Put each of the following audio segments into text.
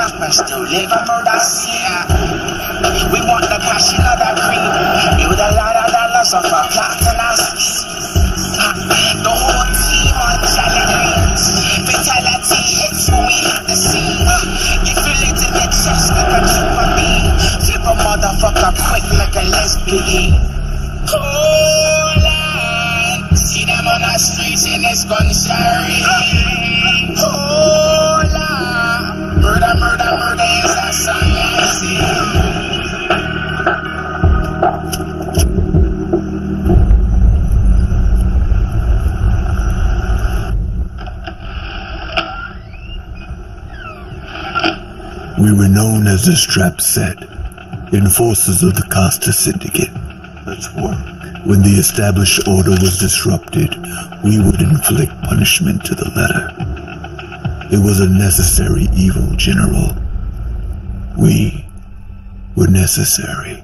black and still live a murder scene. We want the passion of the cream. Build a lot of dollars off a platinum. The whole team on Charlie Greens. Fatality hits when we hit the scene. If you let it get just like a super beam. Flip a motherfucker quick like a lesbian. Hold on. See them on the streets in this gunshot. Hold on. Murder, murder, murder is a song I see. We were known as the Strap Set, enforcers of the Costa Syndicate. Let's work. When the established order was disrupted, we would inflict punishment to the letter. It was a necessary evil, General. We were necessary.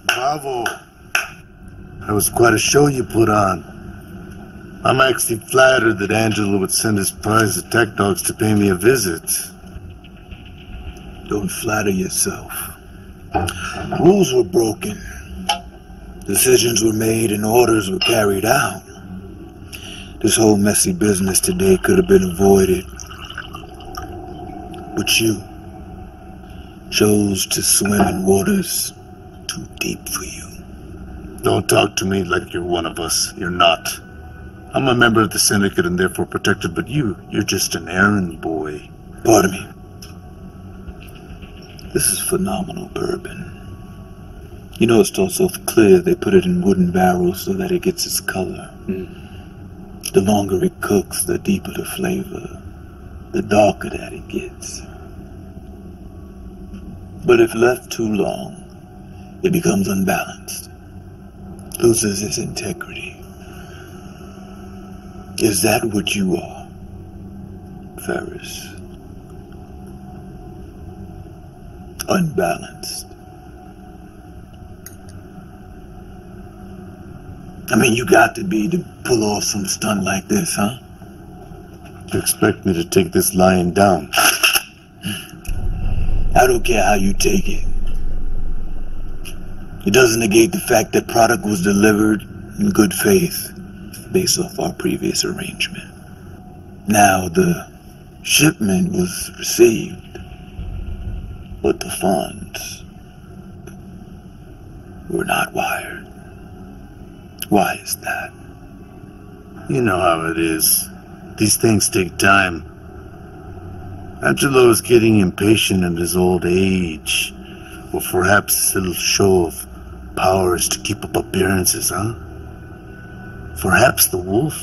Bravo. That was quite a show you put on. I'm actually flattered that Angela would send his prize attack dogs to pay me a visit. Don't flatter yourself. Rules were broken. Decisions were made and orders were carried out. This whole messy business today could have been avoided. But you chose to swim in waters too deep for you. Don't talk to me like you're one of us. You're not. I'm a member of the syndicate and therefore protected, but you're just an errand boy. Pardon me. This is phenomenal bourbon. You know, it's also clear they put it in wooden barrels so that it gets its color. The longer it cooks, the deeper the flavor, the darker that it gets. But if left too long, it becomes unbalanced, loses its integrity. Is that what you are, Ferris? unbalanced. I mean, you got to be to pull off some stunt like this, huh? You expect me to take this lion down? I don't care how you take it. It doesn't negate the fact that product was delivered in good faith based off our previous arrangement. Now the shipment was received, but the funds were not wired. Why is that? You know how it is. These things take time. Angelo is getting impatient in his old age. Or perhaps a little show of power is to keep up appearances, huh? Perhaps the wolf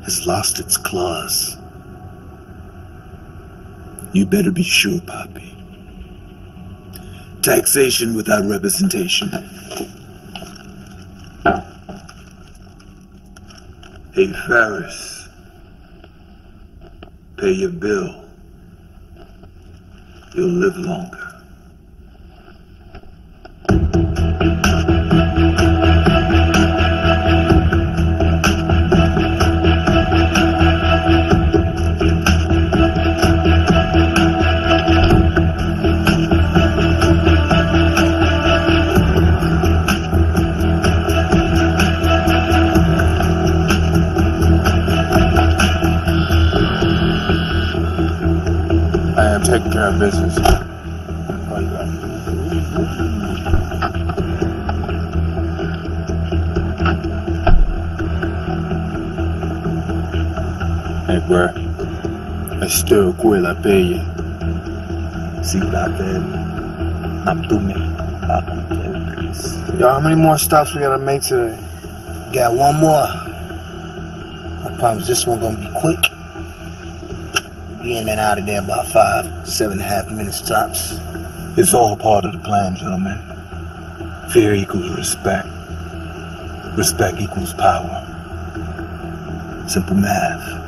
has lost its claws. You better be sure, Poppy. Taxation without representation. Hey, Ferris. Pay your bill. You'll live longer. I am taking care of business. Hey, bro. I still quit la paye. Si t'appelles, Abdoumé, Yo, how many more stops we gotta make today? Got one more. I promise this one gonna be quick. Be in and out of there about 7.5 minutes tops. It's all part of the plan, gentlemen. Fear equals respect. Respect equals power. Simple math.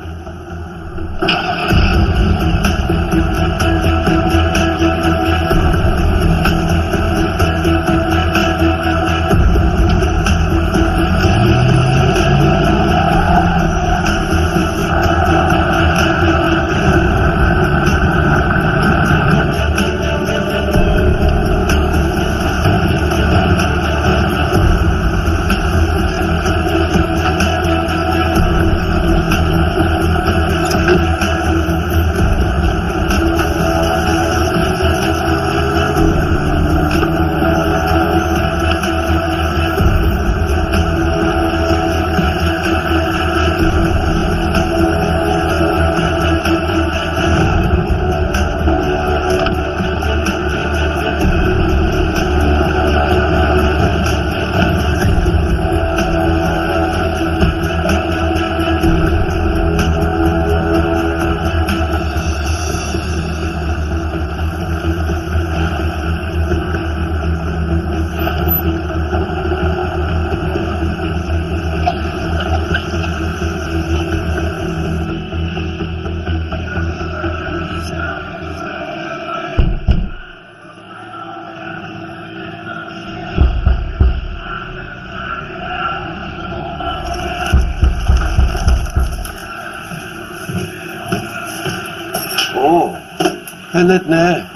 해냈네.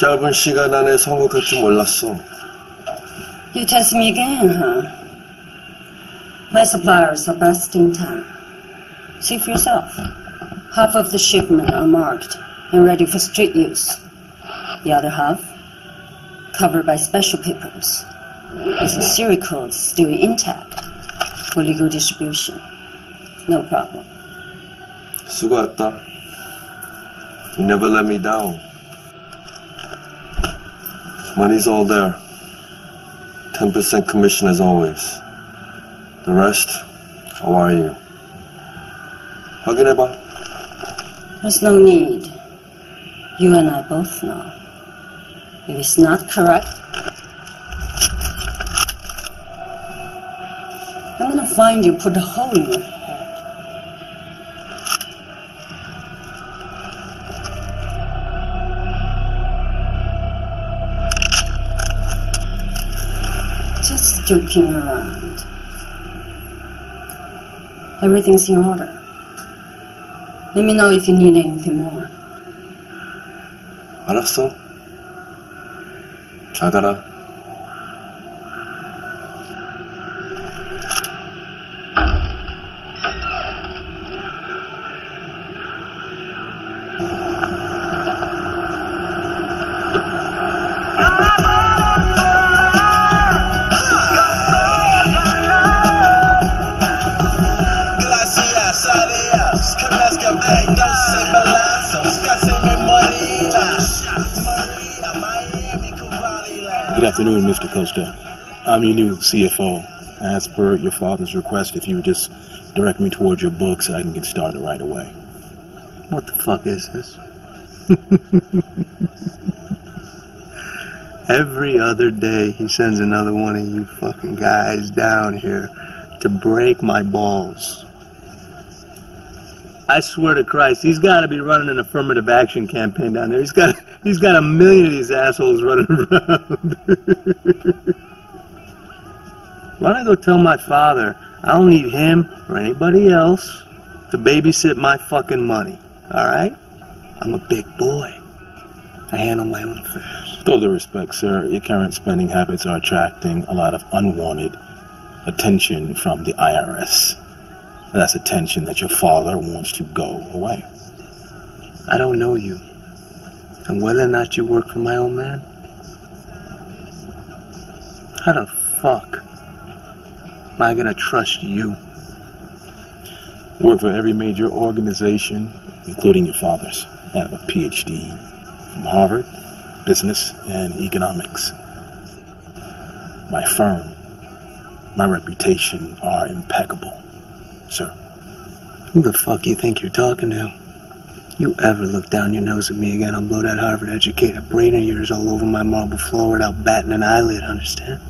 짧은 시간 안에 성공할 줄 몰랐어. You test me again, huh? My suppliers are busting time. See for yourself. Half of the shipment are marked and ready for street use. The other half, covered by special papers, with the serial codes still intact for legal distribution. No problem. 수고했다. You never let me down. Money's all there. 10% commission as always. The rest, how are you? 확인해봐. There's no need. You and I both know. If it's not correct, I'm gonna find you, put a hole in your head. joking around. Everything's in order. Let me know if you need anything more. 알았어. 잘 가라. Good afternoon, Mr. Costa. I'm your new CFO. As per your father's request, if you would just direct me towards your book so I can get started right away. What the fuck is this? Every other day he sends another one of you fucking guys down here to break my balls. I swear to Christ, he's got to be running an affirmative action campaign down there. He's got a million of these assholes running around. Why don't I go tell my father I don't need him or anybody else to babysit my fucking money, alright? I'm a big boy. I handle my own affairs. With all due respect, sir, your current spending habits are attracting a lot of unwanted attention from the IRS. That's attention that your father wants to go away. I don't know you. And whether or not you work for my old man, how the fuck am I gonna trust you? Work for every major organization, including your father's. I have a PhD from Harvard, business and economics. My firm, my reputation are impeccable, sir. Who the fuck you think you're talking to? You ever look down your nose at me again, I'll blow that Harvard-educated brain of yours all over my marble floor without batting an eyelid, understand?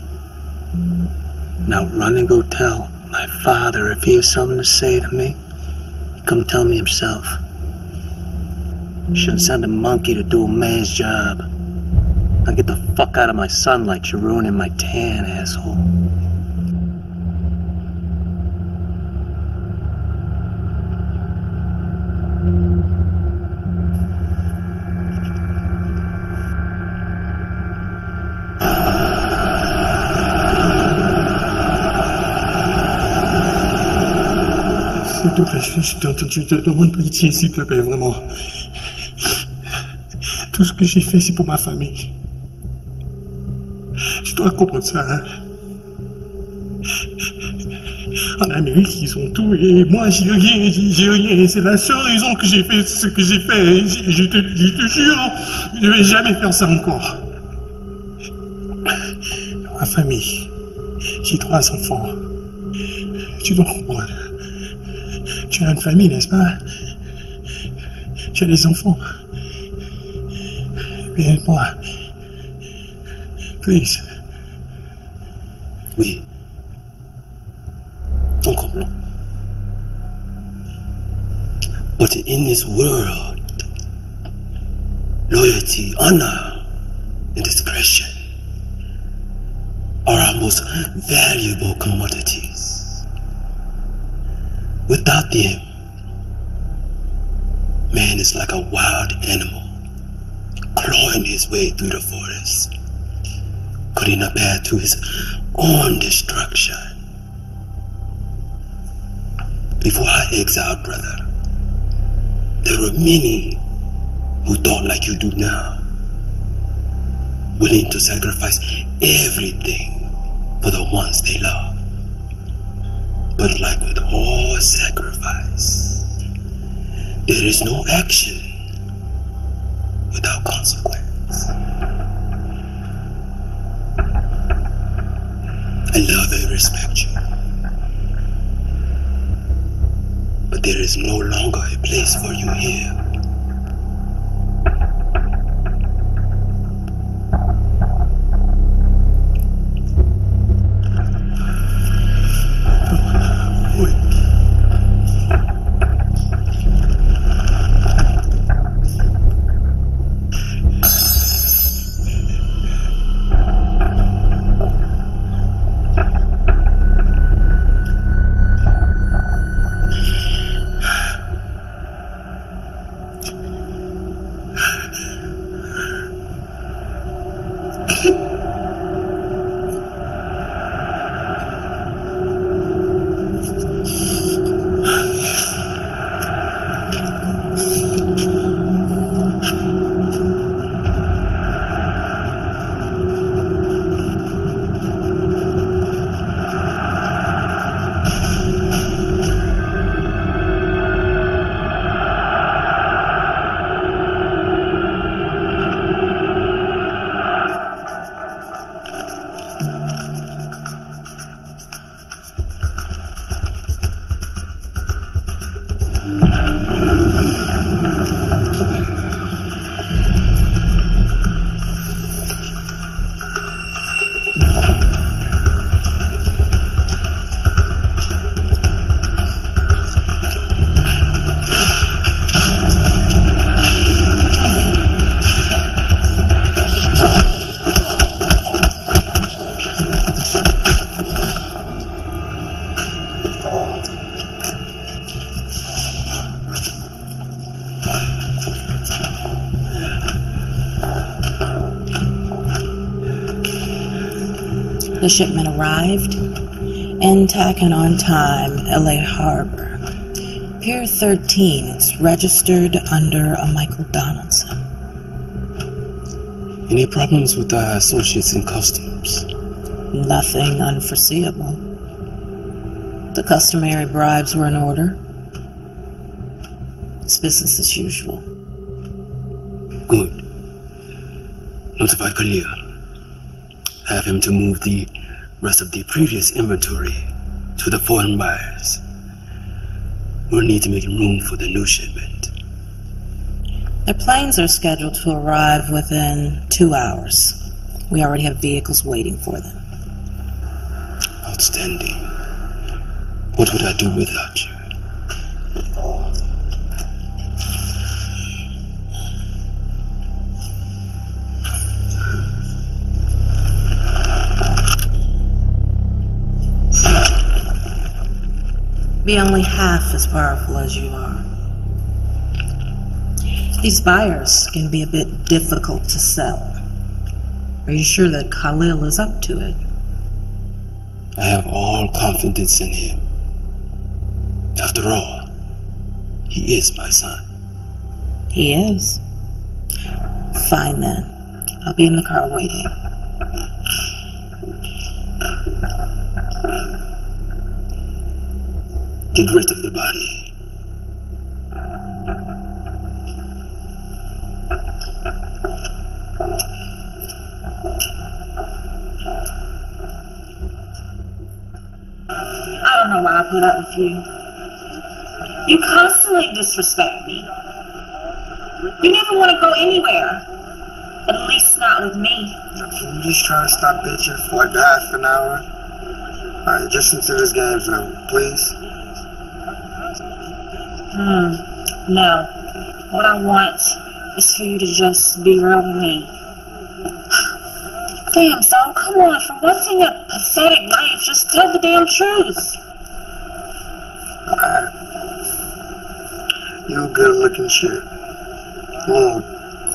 Now run and go tell my father if he has something to say to me. Come tell me himself. You shouldn't send a monkey to do a man's job. Now get the fuck out of my sunlight, you're ruining my tan, asshole. S'il te plaît, je te demande pitié, s'il te plaît, vraiment. Tout ce que j'ai fait, c'est pour ma famille. Tu dois comprendre ça, hein. En Amérique, ils ont tout, et moi, j'ai rien. C'est la seule raison que j'ai fait ce que j'ai fait. Je te jure, je ne vais jamais faire ça encore. Ma famille, j'ai 3 enfants. Tu dois comprendre. Tu as une famille, n'est-ce pas? Tu as des enfants. Aide-moi. Please. Oui. On comprend. But in this world, loyalty, honor, and discretion are our most valuable commodities. Without them, man is like a wild animal, clawing his way through the forest, cutting a path to his own destruction. Before I exiled, brother, there were many who thought like you do now, willing to sacrifice everything for the ones they love. But like with all sacrifice, there is no action without consequence. I love and respect you, but there is no longer a place for you here. The shipment arrived, intact and on time, LA Harbor. Pier 13, it's registered under a Michael Donaldson. Any problems with the associates in customs? Nothing unforeseeable. The customary bribes were in order. It's business as usual. Good. Notify Kalia. Have him to move the rest of the previous inventory to the foreign buyers. We'll need to make room for the new shipment. Their planes are scheduled to arrive within 2 hours. We already have vehicles waiting for them. Outstanding. What would I do without you? Be only half as powerful as you are. These buyers can be a bit difficult to sell. Are you sure that Khalil is up to it? I have all confidence in him. After all, he is my son. He is. Fine then. I'll be in the car waiting. Get rid of the body. I don't know why I put up with you. You constantly disrespect me. You never want to go anywhere. At least not with me. I'm just trying to stop bitching for like half an hour. Alright, just into this game zone, please. No. What I want is for you to just be real with me. Damn, son, come on. For once in your pathetic life, just tell the damn truth. Alright. You a good looking chick. A little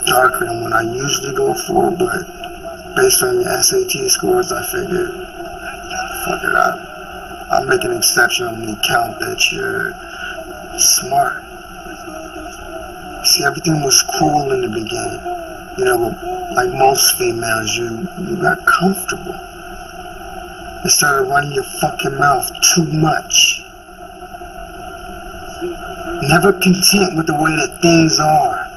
darker than what I usually go for, but based on your SAT scores, I figured, fuck it, I'll make an exception on the account that you're smart. See, everything was cool in the beginning. You know, like most females, you got comfortable. You started running your fucking mouth too much. Never content with the way that things are.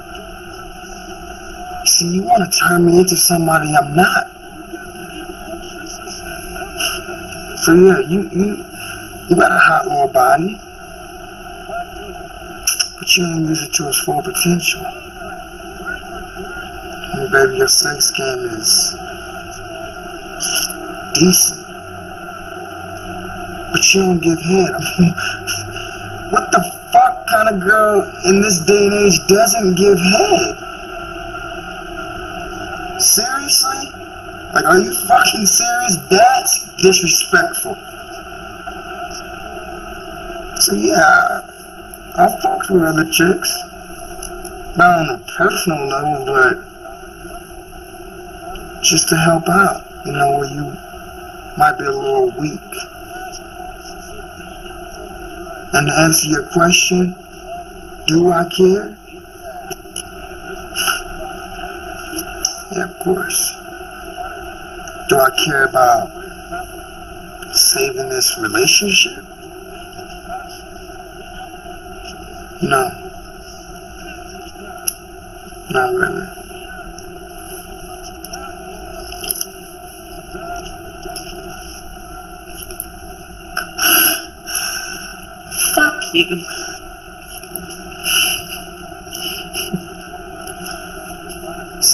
See, you want to turn me into somebody I'm not. So yeah, you got a hot little body. But you don't use it to its full potential. And baby, your sex game is decent. But you don't give head. I mean, what the fuck kind of girl in this day and age doesn't give head? Seriously? Like, are you fucking serious? That's disrespectful. So yeah, I've talked with other chicks, not on a personal level, but just to help out, you know, where you might be a little weak. And to answer your question, do I care? Yeah, of course. Do I care about saving this relationship? No. Not really. Fuck you.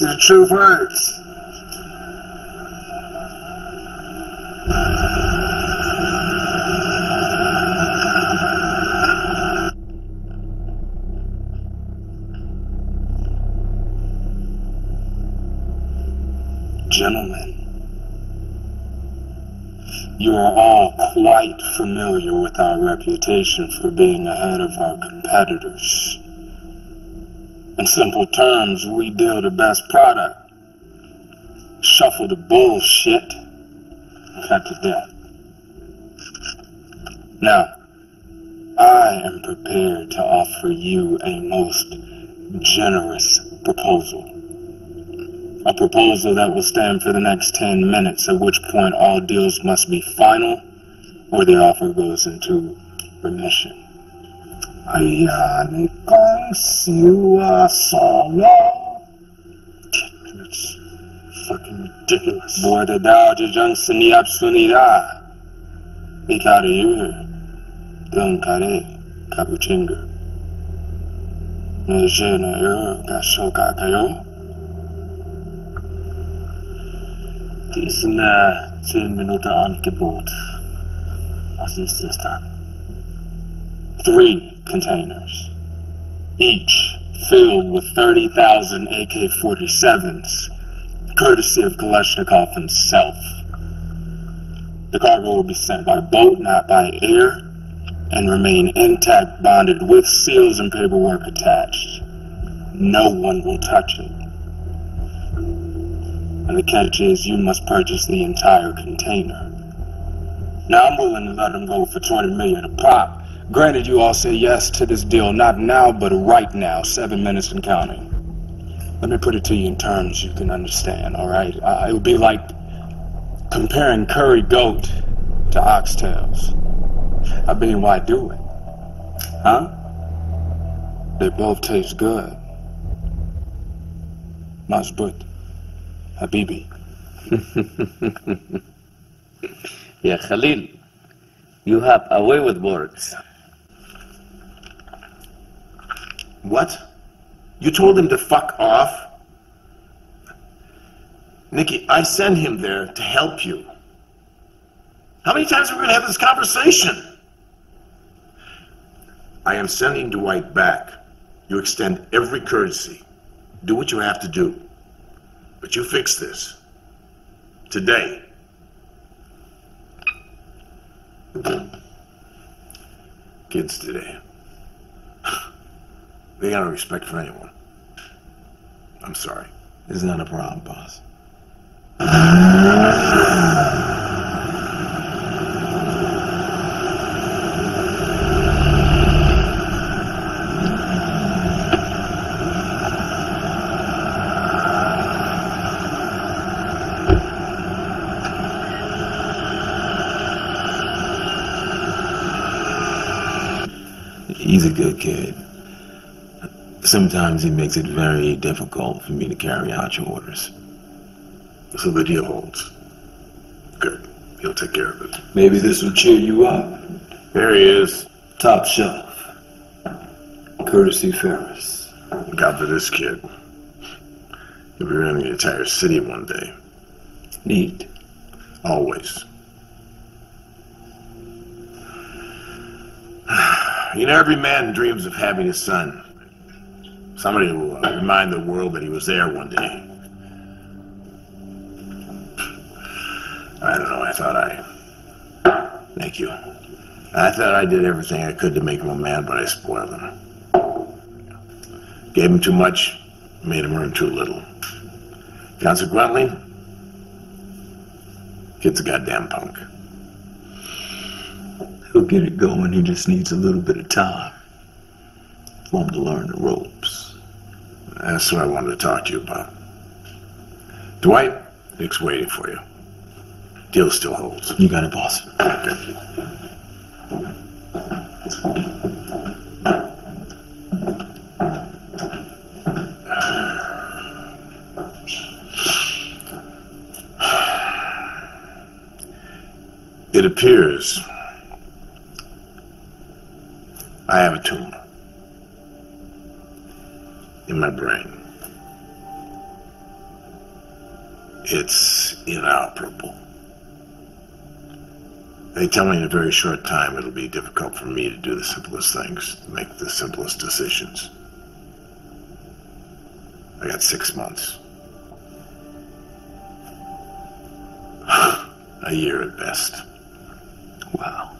These are the true words. Gentlemen, you are all quite familiar with our reputation for being ahead of our competitors. In simple terms, we deal the best product, shuffle the bullshit, and cut to death. Now, I am prepared to offer you a most generous proposal. A proposal that will stand for the next 10 minutes, at which point all deals must be final or the offer goes into remission. It's fucking ridiculous. Wurde da de Johnson y absunida. Ikari Dunkare Capuchinga. No Jena Gashoka Kayo. Diesen 10 Minuten Angebot. Was ist das dann? 3 containers, each filled with 30,000 AK-47s, courtesy of Kalashnikov himself. The cargo will be sent by boat, not by air, and remain intact, bonded with seals and paperwork attached. No one will touch it. And the catch is, you must purchase the entire container. Now, I'm willing to let them go for $20 million a pop. Granted, you all say yes to this deal, not now, but right now, 7 minutes and counting. Let me put it to you in terms you can understand, all right? It would be like comparing curry goat to oxtails. I mean, why do it? Huh? They both taste good. Mazbut. Habibi. Yeah, Khalil, you have a way with words. What? You told him to fuck off? Nikki, I sent him there to help you. How many times are we going to have this conversation? I am sending Dwight back. You extend every courtesy. Do what you have to do. But you fix this. Today. Kids today. They got no respect for anyone. I'm sorry. It's not a problem, boss. He's a good kid. Sometimes he makes it very difficult for me to carry out your orders. So the deal holds. Good. He'll take care of it. Maybe this will cheer you up. There he is. Top shelf. Courtesy Ferris. God for this kid. He'll be running the entire city one day. Neat. Always. You know, every man dreams of having a son. Somebody who will remind the world that he was there one day. I don't know, Thank you. I thought I did everything I could to make him a man, but I spoiled him. Gave him too much, made him earn too little. Consequently, kid's a goddamn punk. He'll get it going, he just needs a little bit of time for him to learn the ropes. That's what I wanted to talk to you about. Dwight, Nick's waiting for you. Deal still holds. You got it, boss. Okay. It appears I have a tumor in my brain. It's inoperable. They tell me in a very short time it'll be difficult for me to do the simplest things, to make the simplest decisions. I got 6 months. A year at best. Wow.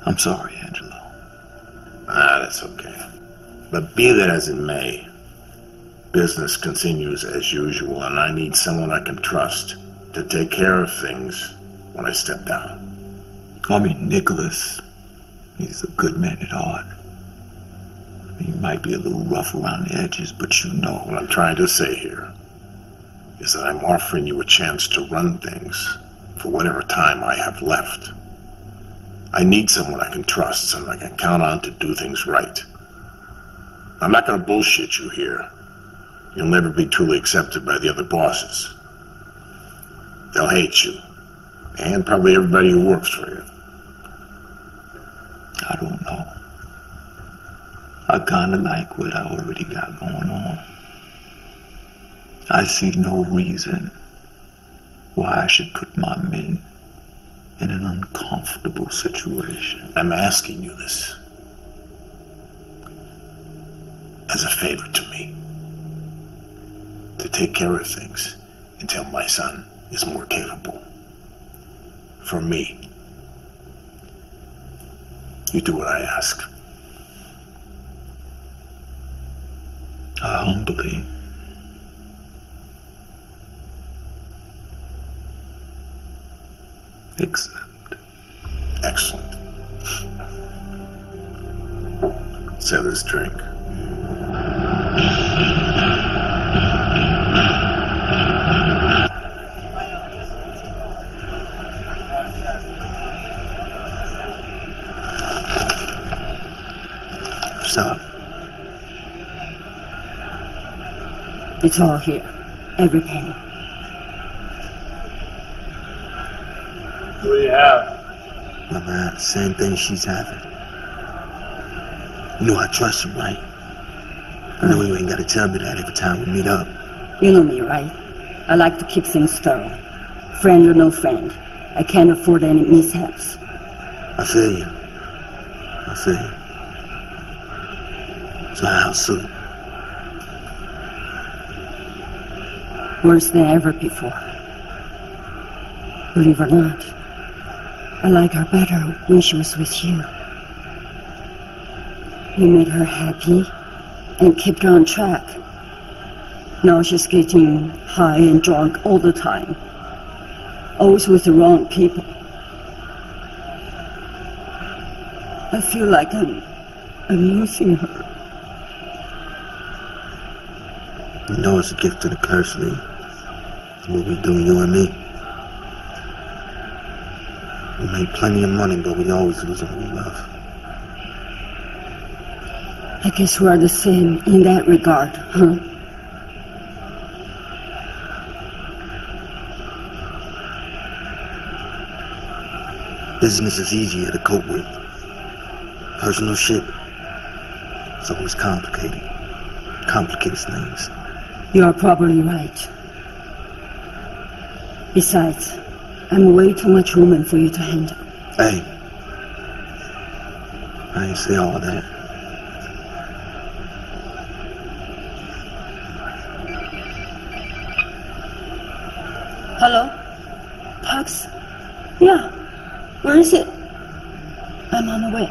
I'm sorry, Angelo. That's okay. But be that as it may, business continues as usual, and I need someone I can trust to take care of things when I step down. I mean, Nicholas, he's a good man at heart. He might be a little rough around the edges, but you know. What I'm trying to say here is that I'm offering you a chance to run things for whatever time I have left. I need someone I can trust, someone I can count on to do things right. I'm not going to bullshit you here. You'll never be truly accepted by the other bosses. They'll hate you, and probably everybody who works for you. I don't know. I kinda like what I already got going on. I see no reason why I should put my men in an uncomfortable situation. I'm asking you this as a favor to me, to take care of things until my son is more capable. For me, you do what I ask. I humbly accept. Excellent. Let's have this drink. Stop. It's all here. Every penny. What do you have? My man, same thing she's having. You know I trust you, right? I know you ain't gotta tell me that every time we meet up. You know me, right? I like to keep things thorough. Friend or no friend. I can't afford any mishaps. I feel you. I feel you. So how soon? Worse than ever before. Believe it or not, I like her better when she was with you. You made her happy and kept her on track. Now she's getting high and drunk all the time. Always with the wrong people. I feel like I'm losing her. You know it's a gift to the curse, Lee. It's what we do, you and me. We make plenty of money, but we always lose what we love. I guess we are the same in that regard, huh? Business is easier to cope with. Personal shit, it's always complicated. Complicates things. You are probably right. Besides, I'm way too much woman for you to handle. Hey, I ain't say all that. Hello? Pax? Yeah. Where is it? I'm on the way.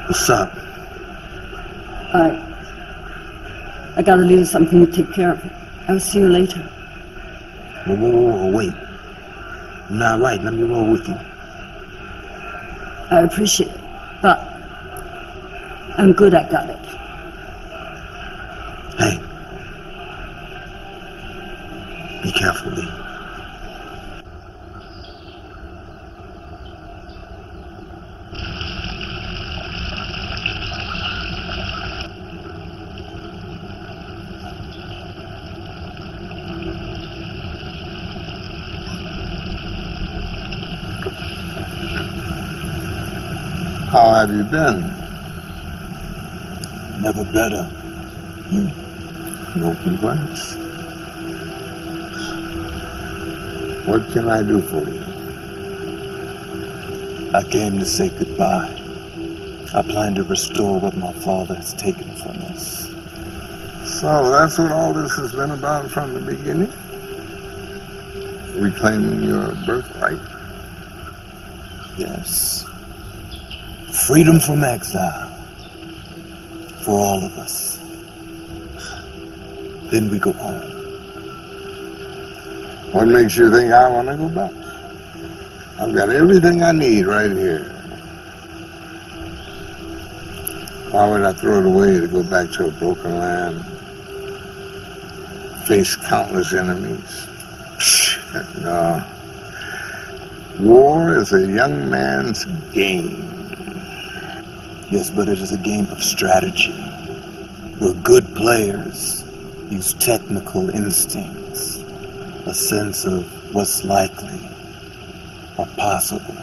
What's up? I gotta leave something to take care of. I'll see you later. Whoa, wait. I'm not right. Let me roll with you. I appreciate it, but I'm good I got it. Hey. Be careful, Lee. How have you been? Never better. No complaints. What can I do for you? I came to say goodbye. I plan to restore what my father has taken from us. So that's what all this has been about from the beginning? Reclaiming your birthright? Yes. Freedom from exile. For all of us. Then we go home. What makes you think I want to go back? I've got everything I need right here. Why would I throw it away to go back to a broken land? Face countless enemies? No. War is a young man's game. Yes, but it is a game of strategy. Where good players use technical instincts, a sense of what's likely or possible.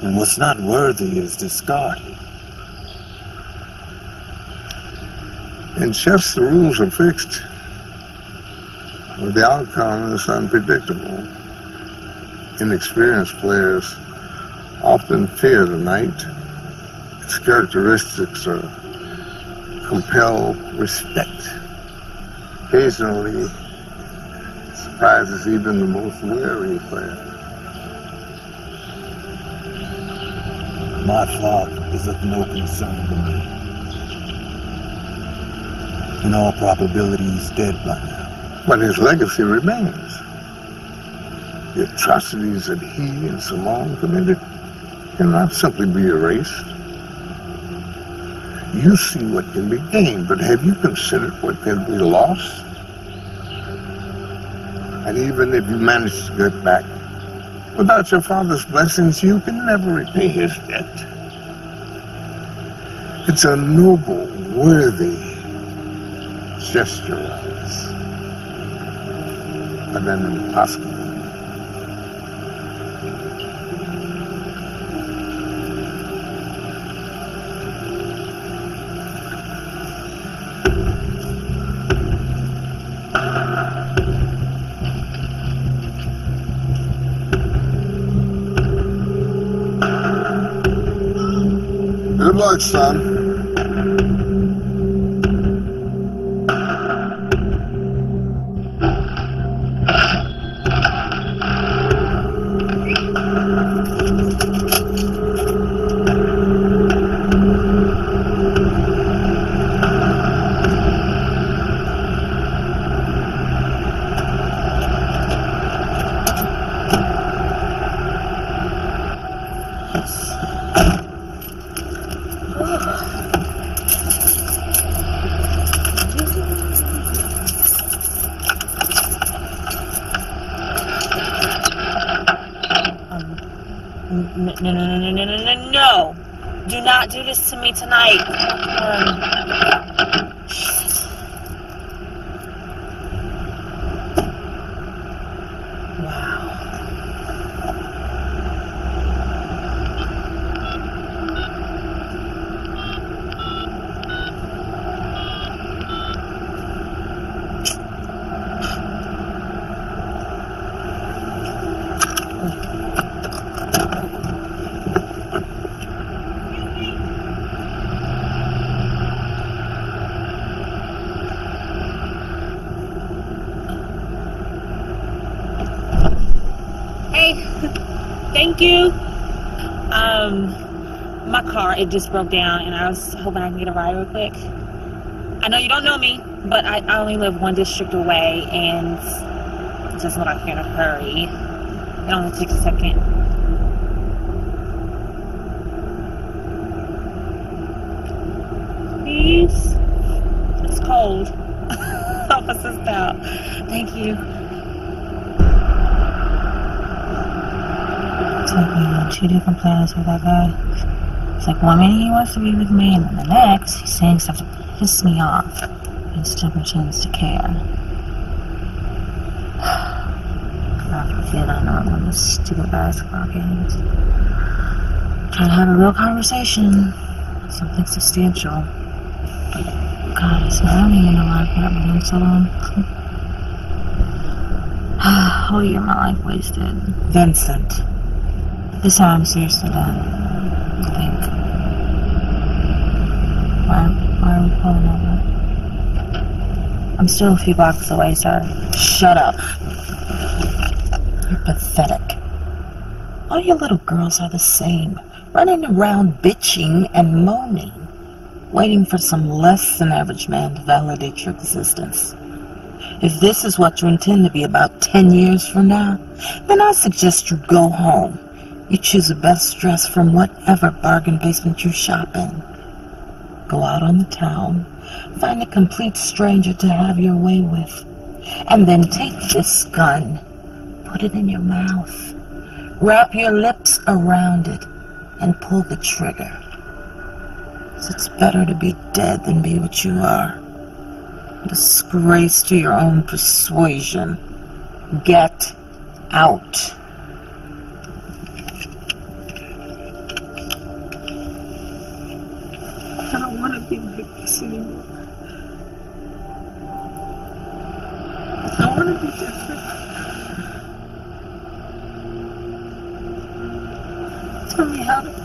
And what's not worthy is discarded. In chess, the rules are fixed, but the outcome is unpredictable. Inexperienced players often fear the knight. Its characteristics are compel respect. Occasionally, it surprises even the most wary player. My father is of no concern to me. In all probability, he's dead by now. But his legacy remains. The atrocities that he and Simone committed cannot simply be erased. You see what can be gained, but have you considered what can be lost? And even if you manage to get back, without your father's blessings, you can never repay his debt. It's a noble, worthy gesture, but an impossible. Good luck, son. No! Do not do this to me tonight. Thank you. My car, it just broke down, and I was hoping I can get a ride real quick. I know you don't know me, but I only live one district away, and just not here in a hurry. It only takes a second. Please? It's cold. Help us out. Thank you. Like, two different plans with that guy. It's like one minute he wants to be with me, and then the next he's saying stuff to piss me off instead of pretends to care. I can feel that I'm on this stupid basketball games. Trying to have a real conversation. Something substantial. God, is Melanie in the life where I've been so long? Oh, you're my life wasted. Vincent. This time I'm seriously done. I think. Why are we pulling over? I'm still a few blocks away, sir. Shut up. You're pathetic. All you little girls are the same. Running around bitching and moaning. Waiting for some less than average man to validate your existence. If this is what you intend to be about 10 years from now, then I suggest you go home. You choose the best dress from whatever bargain basement you shop in. Go out on the town, find a complete stranger to have your way with, and then take this gun, put it in your mouth, wrap your lips around it, and pull the trigger. So it's better to be dead than be what you are. Disgrace to your own persuasion. Get out. I don't want to be like this anymore. I want to be different. Tell me how to.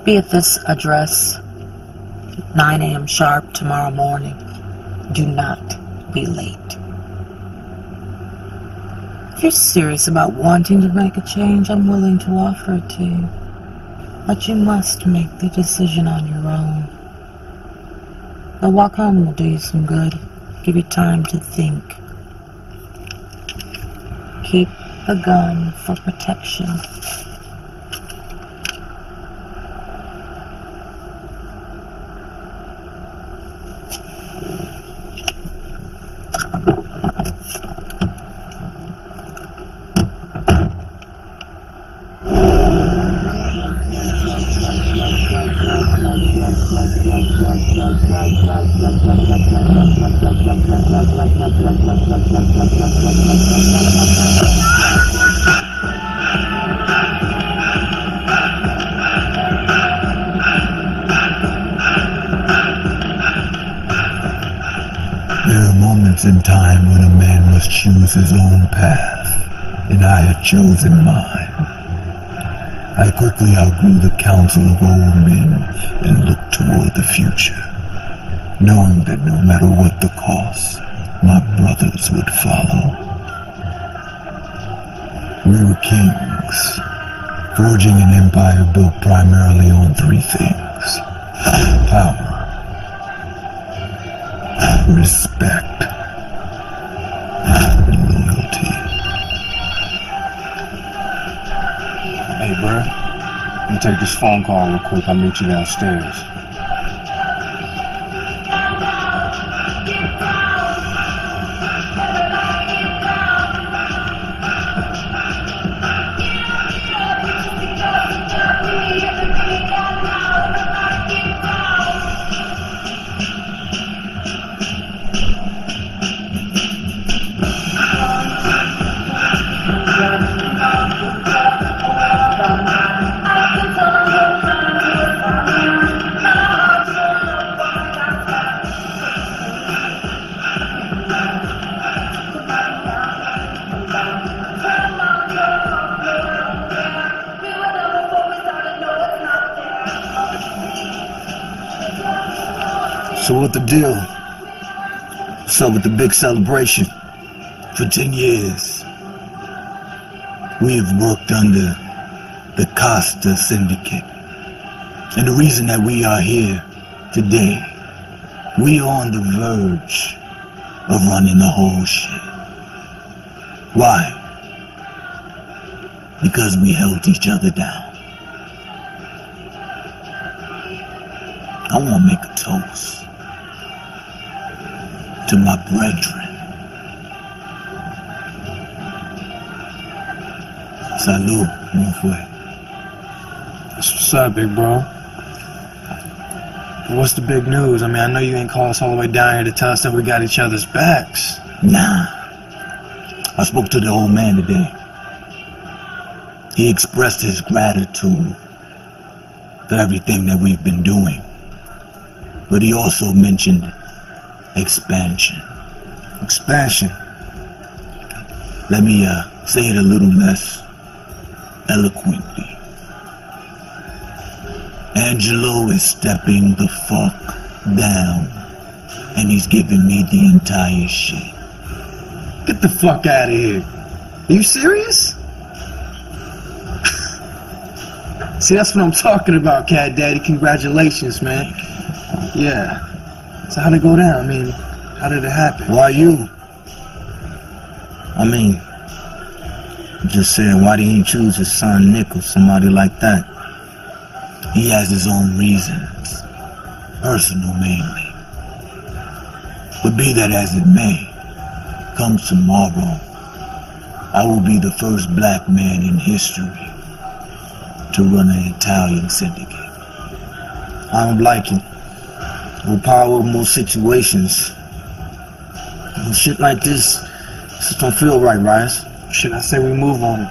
Be at this address, 9 a.m. sharp tomorrow morning. Do not be late. If you're serious about wanting to make a change, I'm willing to offer it to you. But you must make the decision on your own. A walk home will do you some good. Give you time to think. Keep the gun for protection. There are moments in time when a man must choose his own path, and I had chosen mine. I quickly outgrew the counsel of old men and looked toward the future, knowing that no matter what the cost, my brothers would follow. We were kings, forging an empire built primarily on three things: power, respect, and loyalty. Hey, bro. Let me take this phone call real quick. I'll meet you downstairs. So what the deal? What's up with the big celebration? For 10 years, we have worked under the Costa Syndicate. And the reason that we are here today, we are on the verge of running the whole shit. Why? Because we held each other down. I want to make a toast to my brethren. Salud, mon frère. That's what's up, big bro. What's the big news? I mean, I know you ain't called us all the way down here to tell us that we got each other's backs. Nah. I spoke to the old man today. He expressed his gratitude for everything that we've been doing. But he also mentioned expansion. Expansion? Let me say it a little less eloquently. Angelo is stepping the fuck down, and he's giving me the entire shit. Get the fuck out of here. Are you serious? See, that's what I'm talking about, Cat Daddy. Congratulations, man. Yeah. So how'd it go down? I mean, how did it happen? Why you? I mean, I'm just saying, why didn't he choose his son Nick or somebody like that? He has his own reasons. Personal mainly. But be that as it may, come tomorrow, I will be the first black man in history to run an Italian syndicate. I don't like it. We'll power over most situations. And shit like this just don't feel right, Rice. Shit, I say we move on it.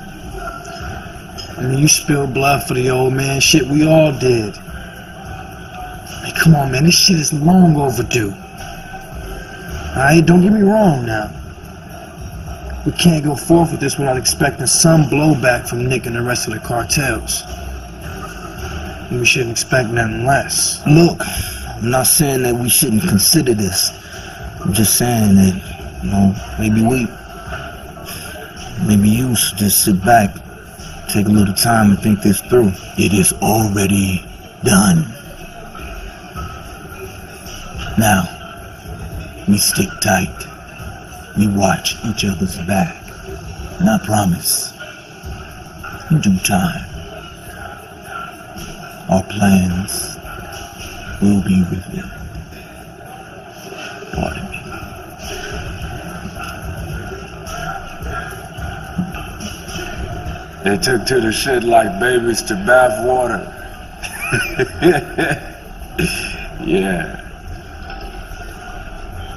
I mean, you spilled blood for the old man. Shit, we all did. Hey, come on, man. This shit is long overdue. Alright, don't get me wrong now. We can't go forth with this without expecting some blowback from Nick and the rest of the cartels. And we shouldn't expect nothing less. Look, I'm not saying that we shouldn't consider this. I'm just saying that, you know, maybe you should just sit back, take a little time and think this through. It is already done. Now, we stick tight. We watch each other's back. And I promise, in due time, our plans will be revealed. Pardon me. They took to the shit like babies to bath water. Yeah.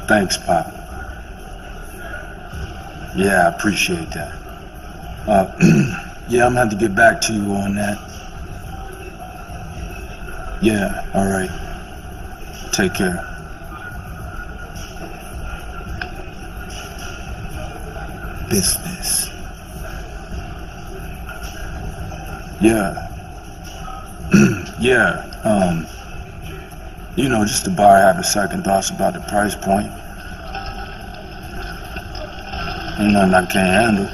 Thanks, Pop. Yeah, I appreciate that. Yeah, I'm gonna have to get back to you on that. Yeah, alright. Take care. Business. Yeah. Yeah, you know, just to buy, have a second thoughts about the price point. Ain't nothing I can't handle.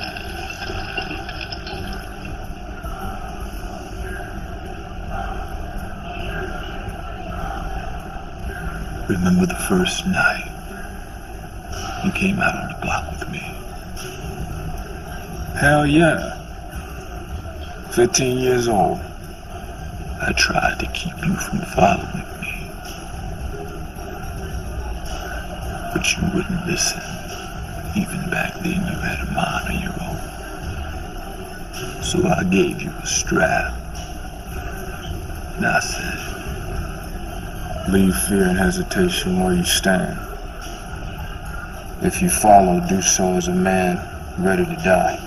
Remember the first night you came out on the block with me? Hell yeah. 15 years old. I tried to keep you from following me, but you wouldn't listen. Even back then you had a mind of your own. So I gave you a strap. And I said, leave fear and hesitation where you stand. If you follow, do so as a man ready to die.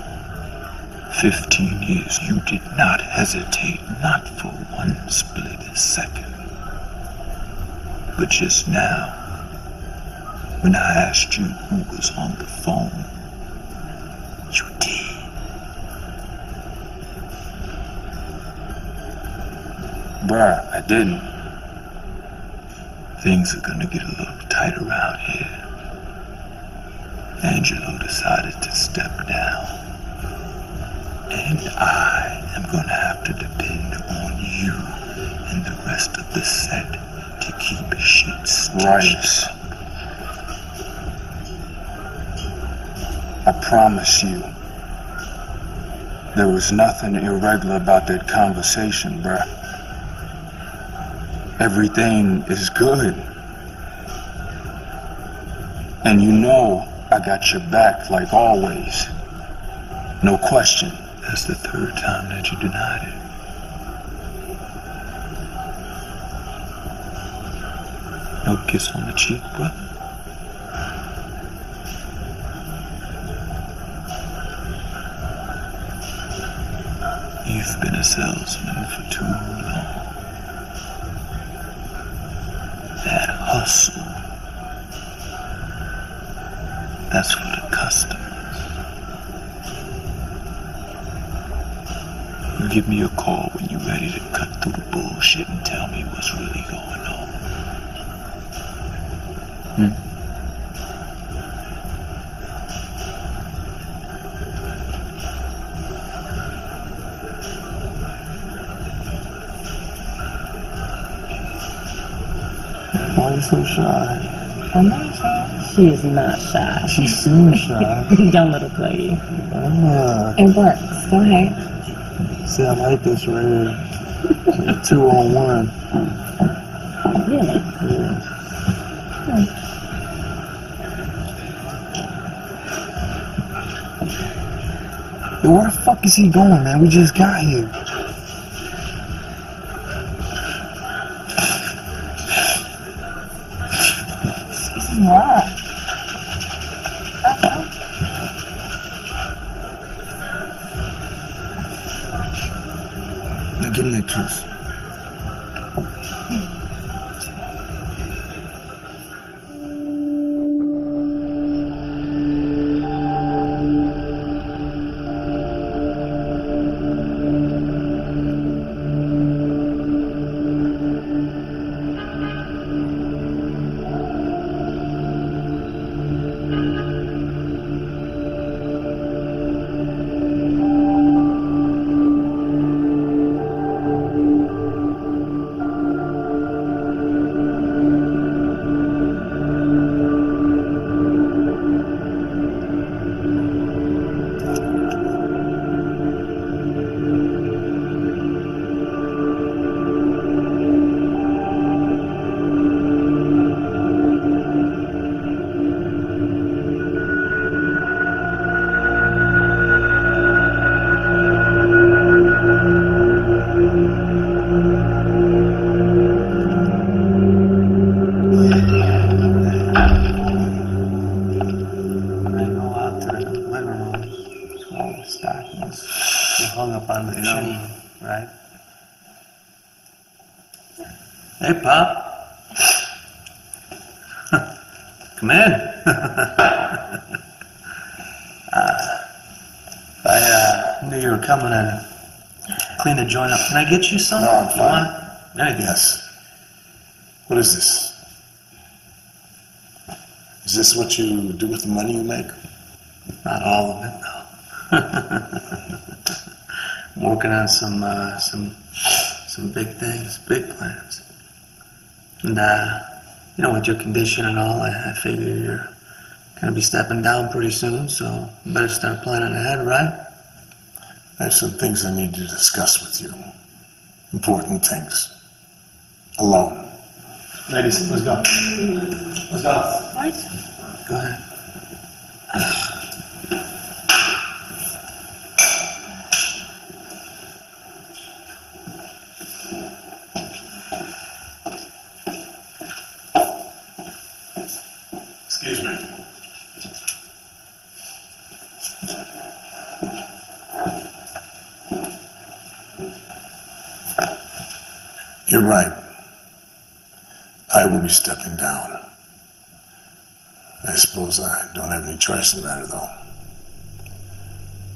15 years you did not hesitate, not for one split second. But just now, when I asked you who was on the phone, you did. Bruh, I didn't. Things are gonna get a little tight around here. Angelo decided to step down. And I am gonna have to depend on you and the rest of the set to keep shit stitched. Right. I promise you, there was nothing irregular about that conversation, bruh. Everything is good. And you know I got your back like always. No question. That's the third time that you denied it. No kiss on the cheek, brother. salesman for too long. That hustle, that's for the customers. Give me a call when you're ready to cut through the bullshit and tell me what's really going on. Why are you so shy? I'm not shy. She is not shy. She seems shy. Young little lady. It works. Go ahead. See, I like this right here. 2-on-1. Really? Yeah. Yo, where the fuck is he going, man? We just got here. What? Now give me that juice. Right? Hey, Pop. Come in. I knew you were coming and clean the joint up. Can I get you some? No, I'm fine. There you go. Yes. What is this? Is this what you do with the money you make? Not all of it, no. I'm working on some big things, big plans. And you know, with your condition and all, I figure you're gonna be stepping down pretty soon, so you better start planning ahead, right? I have some things I need to discuss with you. Important things. Alone. Ladies, let's go. Let's go. What? Go ahead. Excuse me. You're right. I will be stepping down. I suppose I don't have any choice in the matter, though.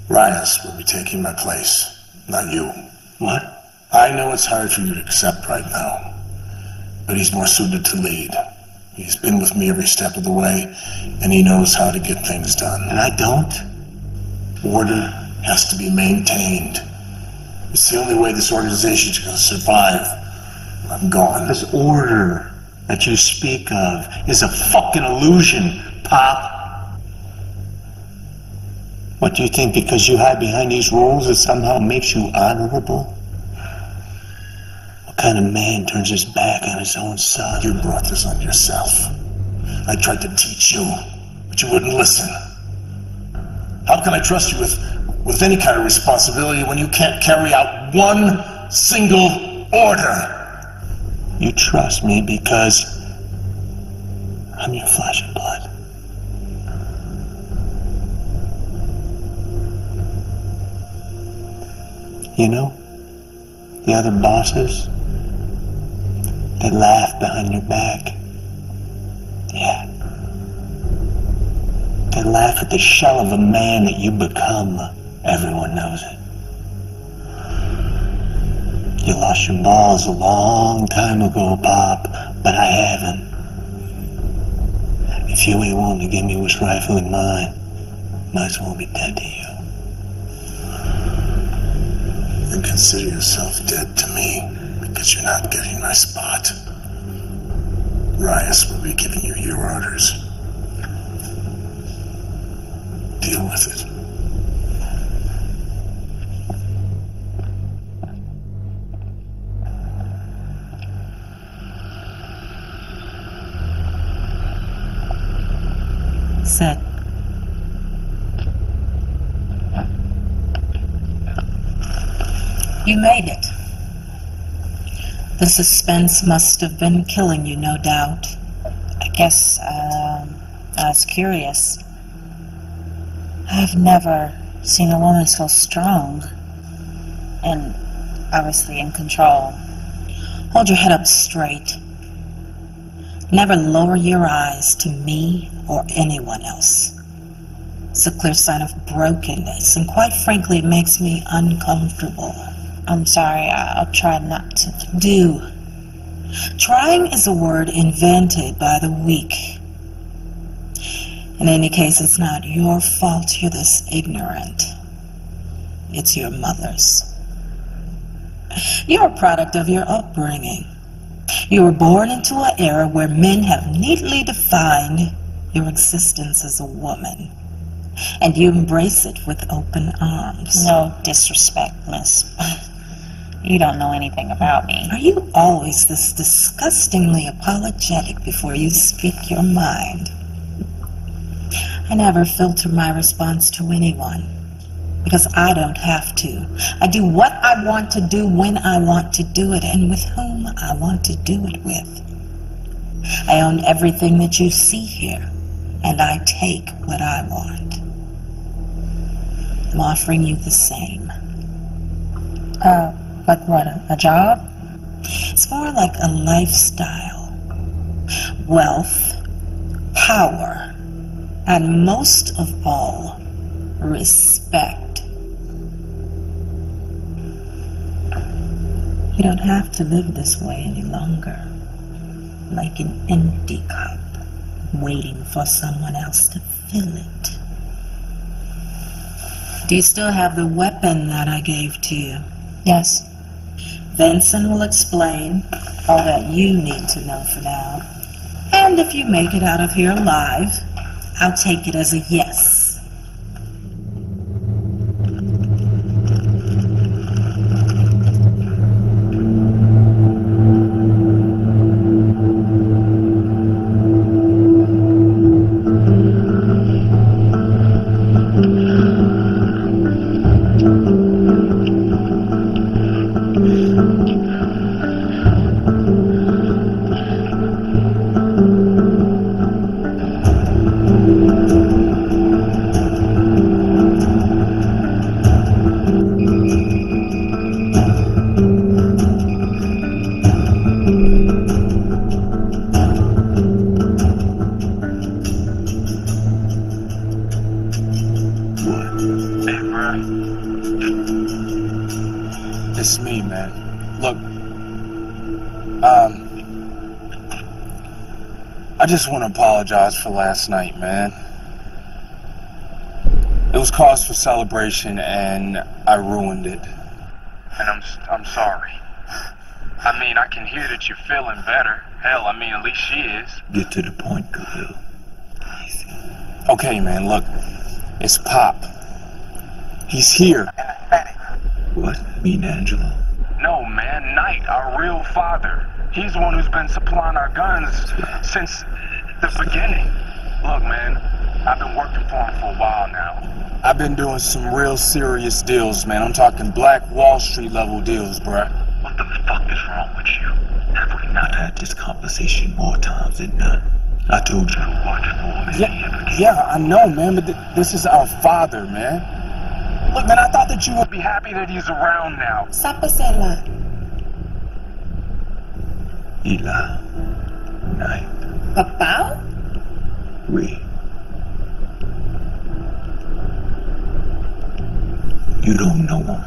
Rias will be taking my place, not you. What? I know it's hard for you to accept right now, but he's more suited to lead. He's been with me every step of the way, and he knows how to get things done. And I don't? Order has to be maintained. It's the only way this organization's going to survive. I'm gone. This order that you speak of is a fucking illusion, Pop. What do you think, because you hide behind these rules, it somehow makes you honorable? What kind of man turns his back on his own son? You brought this on yourself. I tried to teach you, but you wouldn't listen. How can I trust you with any kind of responsibility when you can't carry out one single order? You trust me because I'm your flesh and blood. You know, The other bosses, they laugh behind your back. Yeah. They laugh at the shell of a man that you become. Everyone knows it. You lost your balls a long time ago, Pop, but I haven't. If you ain't willing to give me what's rightfully mine, might as well be dead to you. Then consider yourself dead to me, because you're not getting my spot. Rias will be giving you your orders. Deal with it. Sit. You made it. The suspense must have been killing you, no doubt. I guess, I was curious. I've never seen a woman so strong and obviously in control. Hold your head up straight. Never lower your eyes to me or anyone else. It's a clear sign of brokenness, and quite frankly, it makes me uncomfortable. I'm sorry, I'll try not to. Do. Trying is a word invented by the weak. In any case, it's not your fault you're this ignorant. It's your mother's. You're a product of your upbringing. You were born into an era where men have neatly defined your existence as a woman, and you embrace it with open arms. No disrespect, miss. You don't know anything about me. Are you always this disgustingly apologetic before you speak your mind? I never filter my response to anyone, because I don't have to. I do what I want to do when I want to do it, and with whom I want to do it with. I own everything that you see here, and I take what I want. I'm offering you the same. Like what, a job? It's more like a lifestyle. Wealth, power, and most of all, respect. You don't have to live this way any longer, like an empty cup, waiting for someone else to fill it. Do you still have the weapon that I gave to you? Yes. Vincent will explain all that you need to know for now. And if you make it out of here alive, I'll take it as a yes. It's me, man. Look, I just want to apologize for last night, man. It was cause for celebration, and I ruined it. And I'm sorry. I mean, I can hear that you're feeling better. Hell, I mean, at least she is. Get to the point, Khalil. Okay, man, look. It's Pop. He's here. What? Mean Angelo? No, man, Knight, our real father. He's the one who's been supplying our guns since the beginning. Look, man, I've been working for him for a while now. I've been doing some real serious deals, man. I'm talking Black Wall Street level deals, bruh. What the fuck is wrong with you? Have we not had this conversation more times than none? I told you to watch for me. Yeah, I know, man, but this is our father, man. Look, man, I thought that you would be happy that he's around now. Sapasela. Ila. Night. Papa? Oui. You don't know him.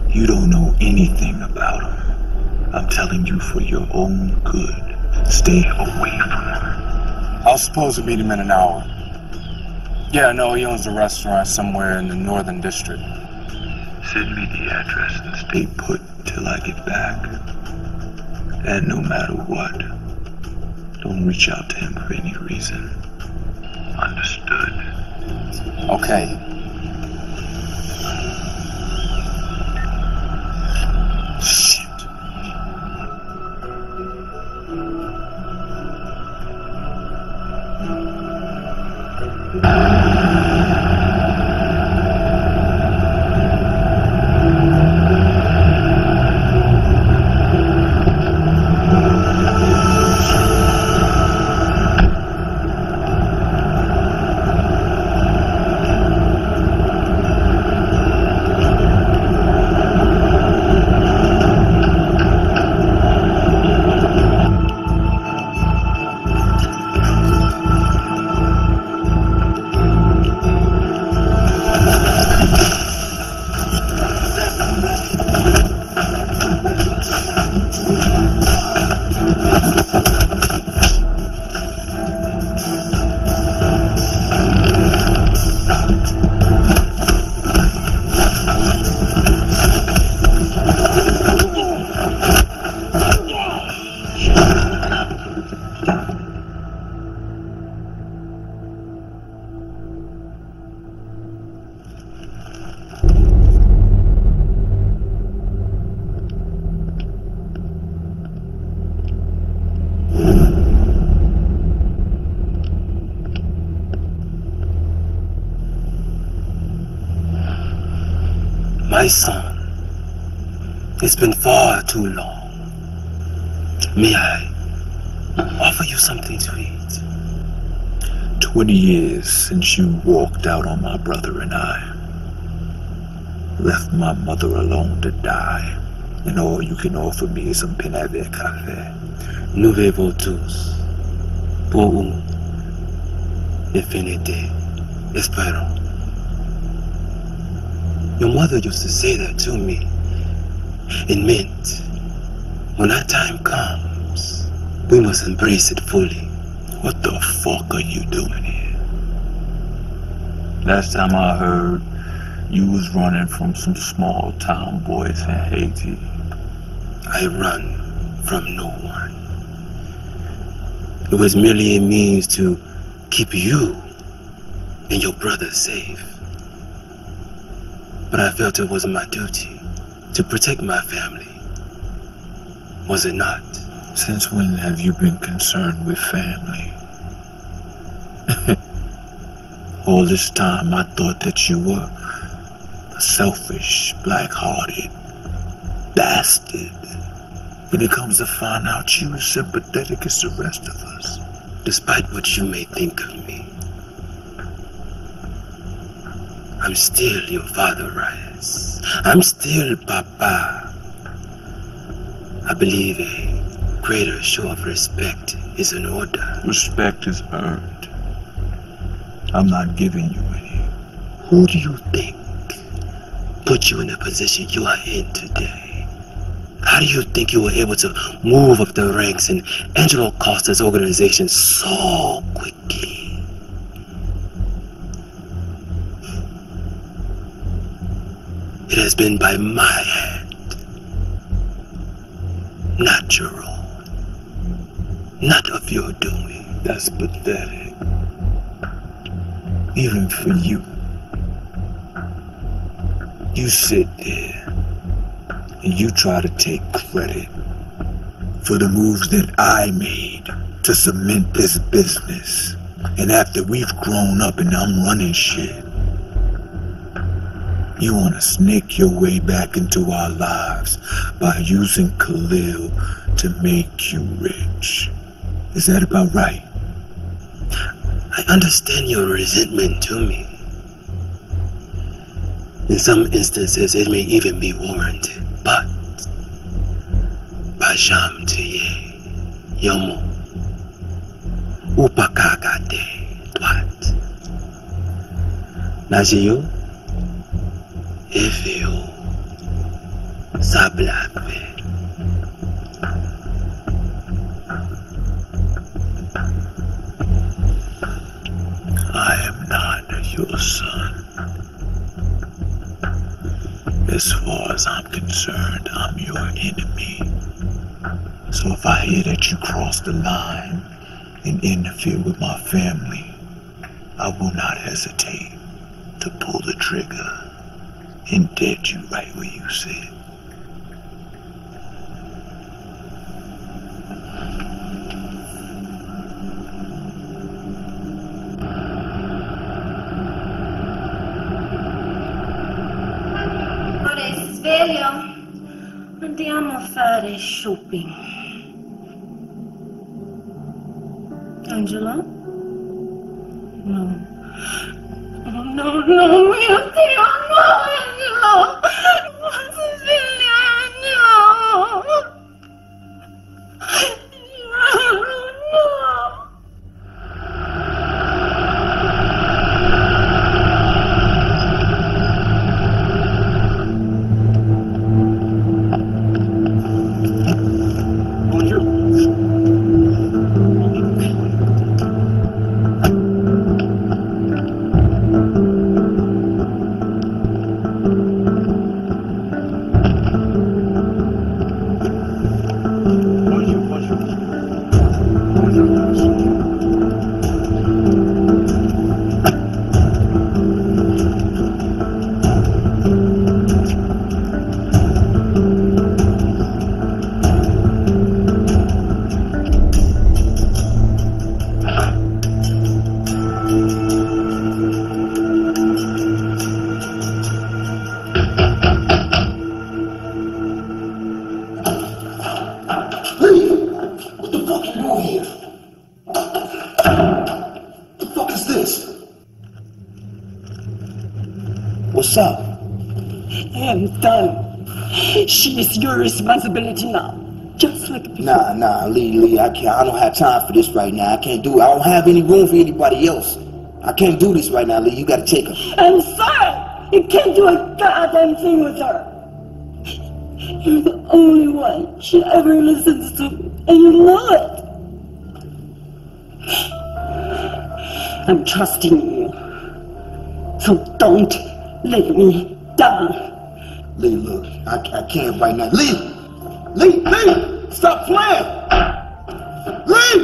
You don't know anything about him. I'm telling you for your own good. Stay away from him. I was supposed to meet him in an hour. Yeah, no, he owns a restaurant somewhere in the Northern District. Send me the address and stay put till I get back. And no matter what, don't reach out to him for any reason. Understood? Okay. Shit. My son, it's been far too long. May I offer you something to eat? 20 years since you walked out on my brother and I. Left my mother alone to die, and all you can offer me is some pain avec café. Nous vivons tous pour une infinité. Espérons. Your mother used to say that to me. It meant, when that time comes, we must embrace it fully. What the fuck are you doing here? Last time I heard, you was running from some small town boys in Haiti. I run from no one. It was merely a means to keep you and your brother safe. But I felt it was my duty to protect my family. Was it not? Since when have you been concerned with family? All this time I thought that you were a selfish, black-hearted bastard. When it comes to find out you as sympathetic as the rest of us. Despite what you may think of me, I'm still your father, Rice. I'm still Papa. I believe a greater show of respect is in order. Respect is earned. I'm not giving you any. Who do you think put you in the position you are in today? How do you think you were able to move up the ranks in Angelo Costa's organization so quickly? It has been by my hand, not your own, not of your doing. That's pathetic. Even for you. You sit there and you try to take credit for the moves that I made to cement this business. And after we've grown up and I'm running shit, you want to snake your way back into our lives by using Khalil to make you rich. Is that about right? I understand your resentment to me. In some instances, it may even be warranted, but Bajam Tiye, Yomo. Upakagate. Twat. Naziyo. Efeo. Sablafe. I am not your son. As far as I'm concerned, I'm your enemy. So if I hear that you cross the line and interfere with my family, I will not hesitate to pull the trigger and dead you right where you sit. Sveglio, andiamo a fare shopping. Angela? No. Oh, no, no, mio Dio, no, Angela! Non si sveglia, no! No! What's up? I am done. She is your responsibility now. Just like before. Nah, Lee, I can't. I don't have time for this right now. I can't do it. I don't have any room for anybody else. I can't do this right now, Lee. You gotta take her. I'm sorry. You can't do a goddamn thing with her. You're the only one she ever listens to, and you know it. I'm trusting you. So don't let me down. Lee, look, I can't right now. Lee! Stop playing! Lee!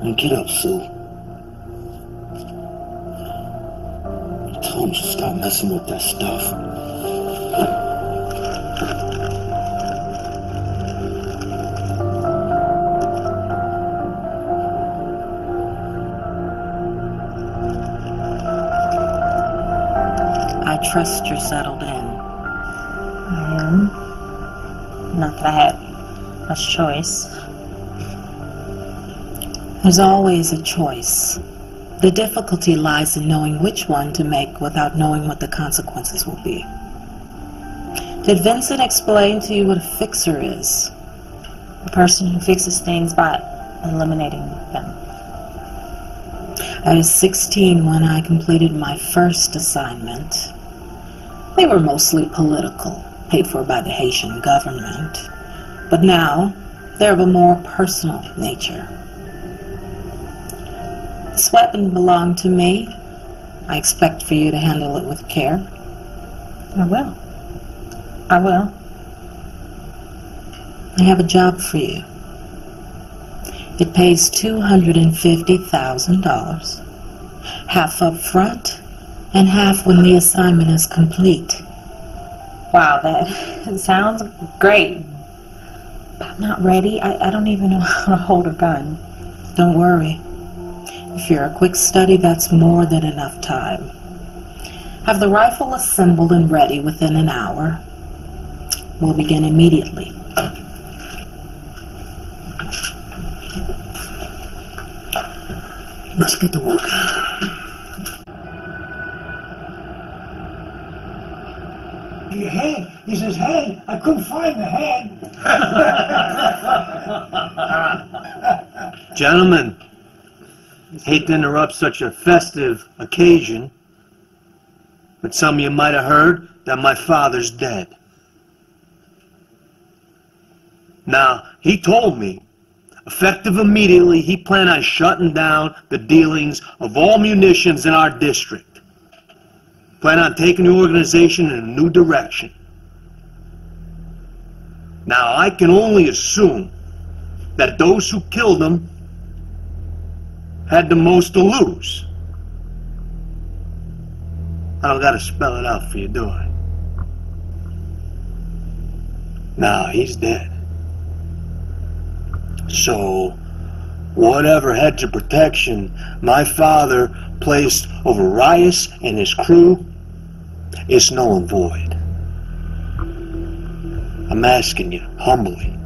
And get up, Sue. I told you to stop messing with that stuff. I trust you're settled in. I am. Not that I had much choice. There's always a choice. The difficulty lies in knowing which one to make without knowing what the consequences will be. Did Vincent explain to you what a fixer is? A person who fixes things by eliminating them. I was 16 when I completed my first assignment. They were mostly political, paid for by the Haitian government. But now, they're of a more personal nature. This weapon belonged to me. I expect for you to handle it with care. I will. I have a job for you. It pays $250,000. Half up front and half when the assignment is complete. Wow, that sounds great. I'm not ready. I don't even know how to hold a gun. Don't worry. If you're a quick study, that's more than enough time. Have the rifle assembled and ready within an hour. We'll begin immediately. Let's get to work. Your head? He says, hey, I couldn't find the head. Gentlemen, hate to interrupt such a festive occasion, but some of you might have heard that my father's dead. Now, he told me, effective immediately, he planned on shutting down the dealings of all munitions in our district. Plan on taking the organization in a new direction. Now, I can only assume that those who killed him had the most to lose. I don't gotta spell it out for you, do I? Nah, he's dead. So, whatever hedge of protection my father placed over Rias and his crew is null and void. I'm asking you, humbly,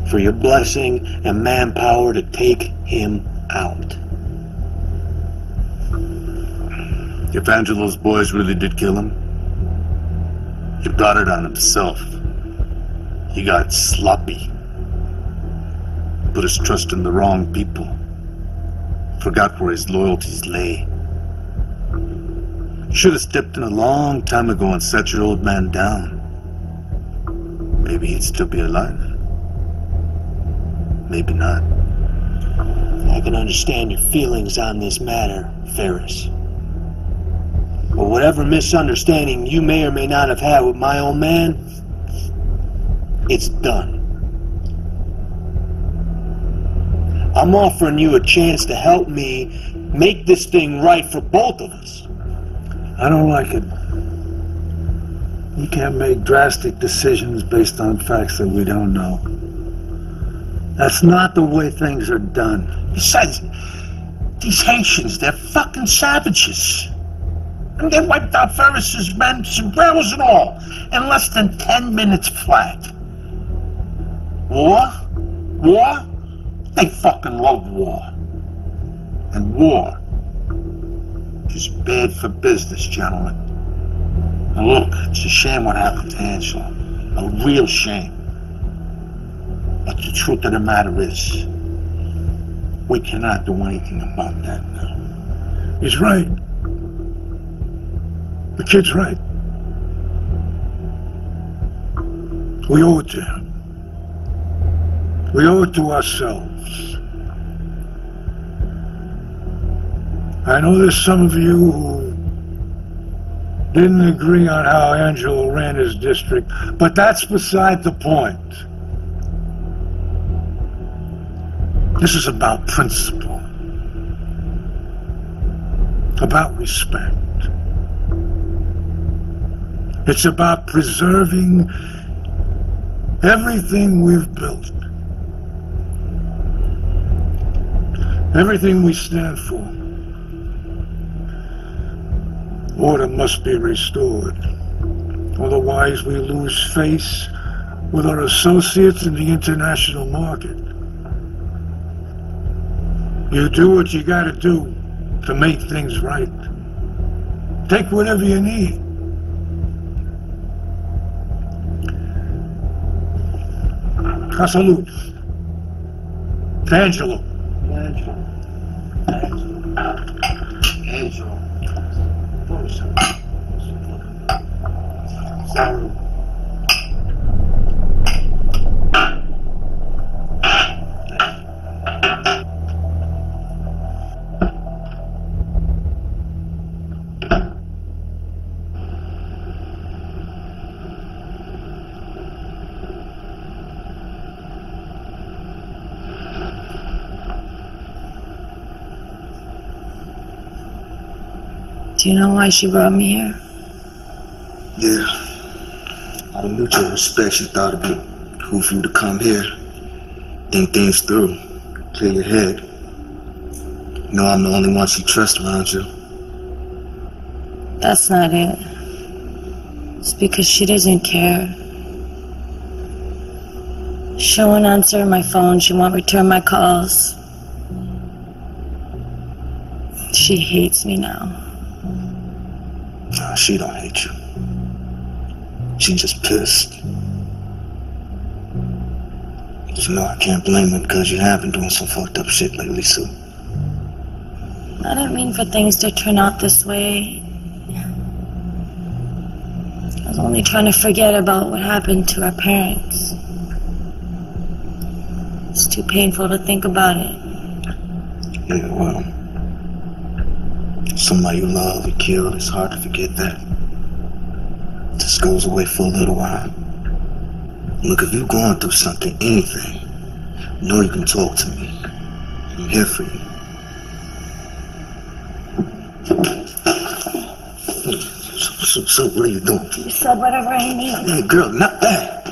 for your blessing and manpower to take him out. If Angelo's boys really did kill him, he brought it on himself. He got sloppy. Put his trust in the wrong people. Forgot where his loyalties lay. Should have stepped in a long time ago and sat your old man down. Maybe he'd still be alive. Maybe not. I can understand your feelings on this matter, Ferris. But whatever misunderstanding you may or may not have had with my old man, it's done. I'm offering you a chance to help me make this thing right for both of us. I don't like it. You can't make drastic decisions based on facts that we don't know. That's not the way things are done. Besides, these Haitians, they're fucking savages. And they wiped out Ferris's men, sombreros and all, in less than 10 minutes flat. War? War? They fucking love war. And war is bad for business, gentlemen. And look, it's a shame what happened to Angelo. A real shame. But the truth of the matter is, we cannot do anything about that now. He's right. The kid's right. We owe it to him. We owe it to ourselves. I know there's some of you who didn't agree on how Angelo ran his district, but that's beside the point. This is about principle, about respect. It's about preserving everything we've built, everything we stand for. Order must be restored. Otherwise, we lose face with our associates in the international market. You do what you gotta do to make things right. Take whatever you need. A salute. Angelo. Angelo. Salute. Do you know why she brought me here? Yeah. Out of mutual respect, she thought it'd be cool for you to come here, think things through, clear your head. You know I'm the only one she trusts around you. That's not it. It's because she doesn't care. She won't answer my phone. She won't return my calls. She hates me now. Nah, she don't hate you. She just pissed. You know, I can't blame her because you have been doing some fucked up shit lately, Sue. I didn't mean for things to turn out this way. I was only trying to forget about what happened to our parents. It's too painful to think about it. Yeah, well, somebody you love or killed, it's hard to forget that. It just goes away for a little while. Look, if you're going through something, anything, you know you can talk to me. I'm here for you. So what are you doing? You said whatever I need. Hey, girl, not that.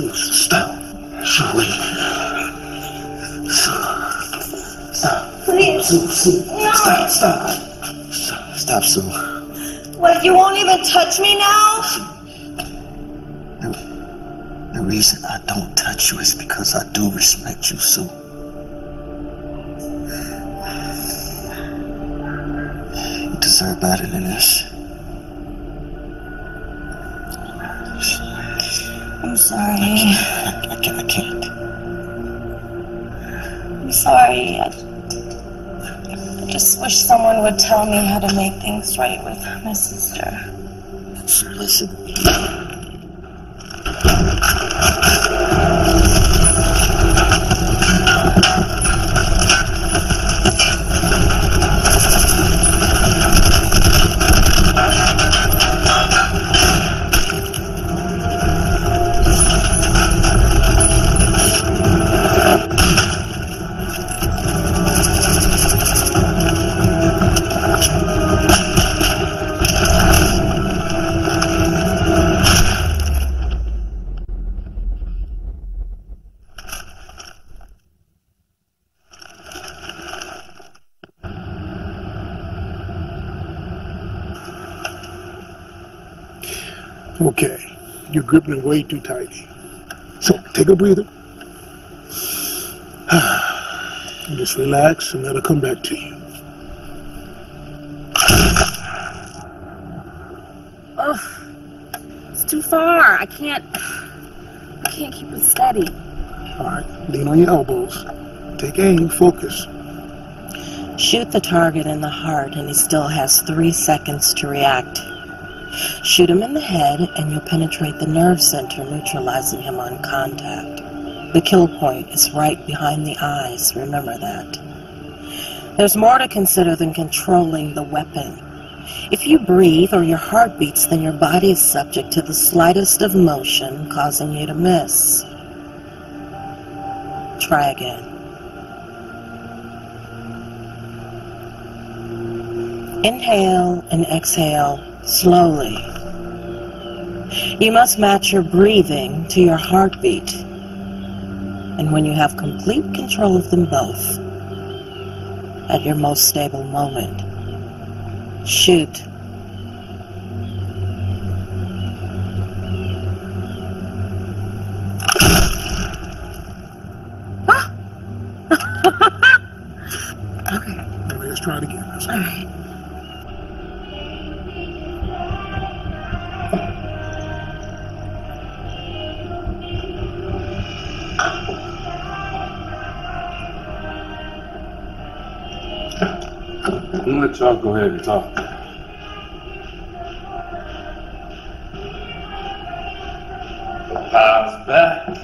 Stop. Wait. Stop. Please. Sue. No. Stop, Sue. What, you won't even touch me now? The reason I don't touch you is because I do respect you, Sue. You deserve better than this. I'm sorry. I can't. I'm sorry. I just wish someone would tell me how to make things right with my sister. So listen to me. Okay, you're gripping it way too tightly. So, take a breather. And just relax and let it come back to you. Oh, it's too far. I can't keep it steady. All right, lean on your elbows. Take aim, focus. Shoot the target in the heart and he still has 3 seconds to react. Shoot him in the head and you'll penetrate the nerve center, neutralizing him on contact. The kill point is right behind the eyes, remember that. There's more to consider than controlling the weapon. If you breathe or your heart beats, then your body is subject to the slightest of motion, causing you to miss. Try again. Inhale and exhale slowly. You must match your breathing to your heartbeat. And when you have complete control of them both, at your most stable moment, shoot. Okay. Let's try it again. All right. I'm gonna let y'all go ahead and talk. How's back?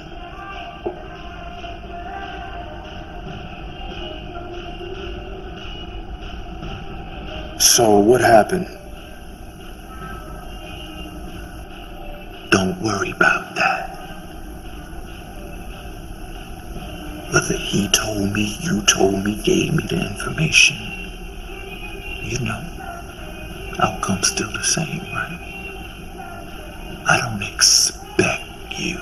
So, what happened? Don't worry about that. Whether he told me, you told me, gave me the information, you know, outcome's still the same, right? I don't expect you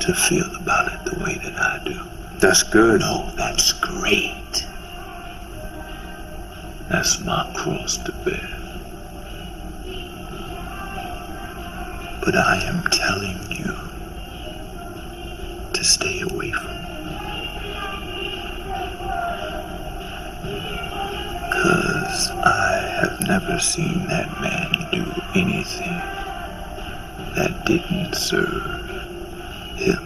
to feel about it the way that I do. That's good. No, that's great. That's my cross to bear. But I am telling you to stay away from it. 'Cause I have never seen that man do anything that didn't serve him.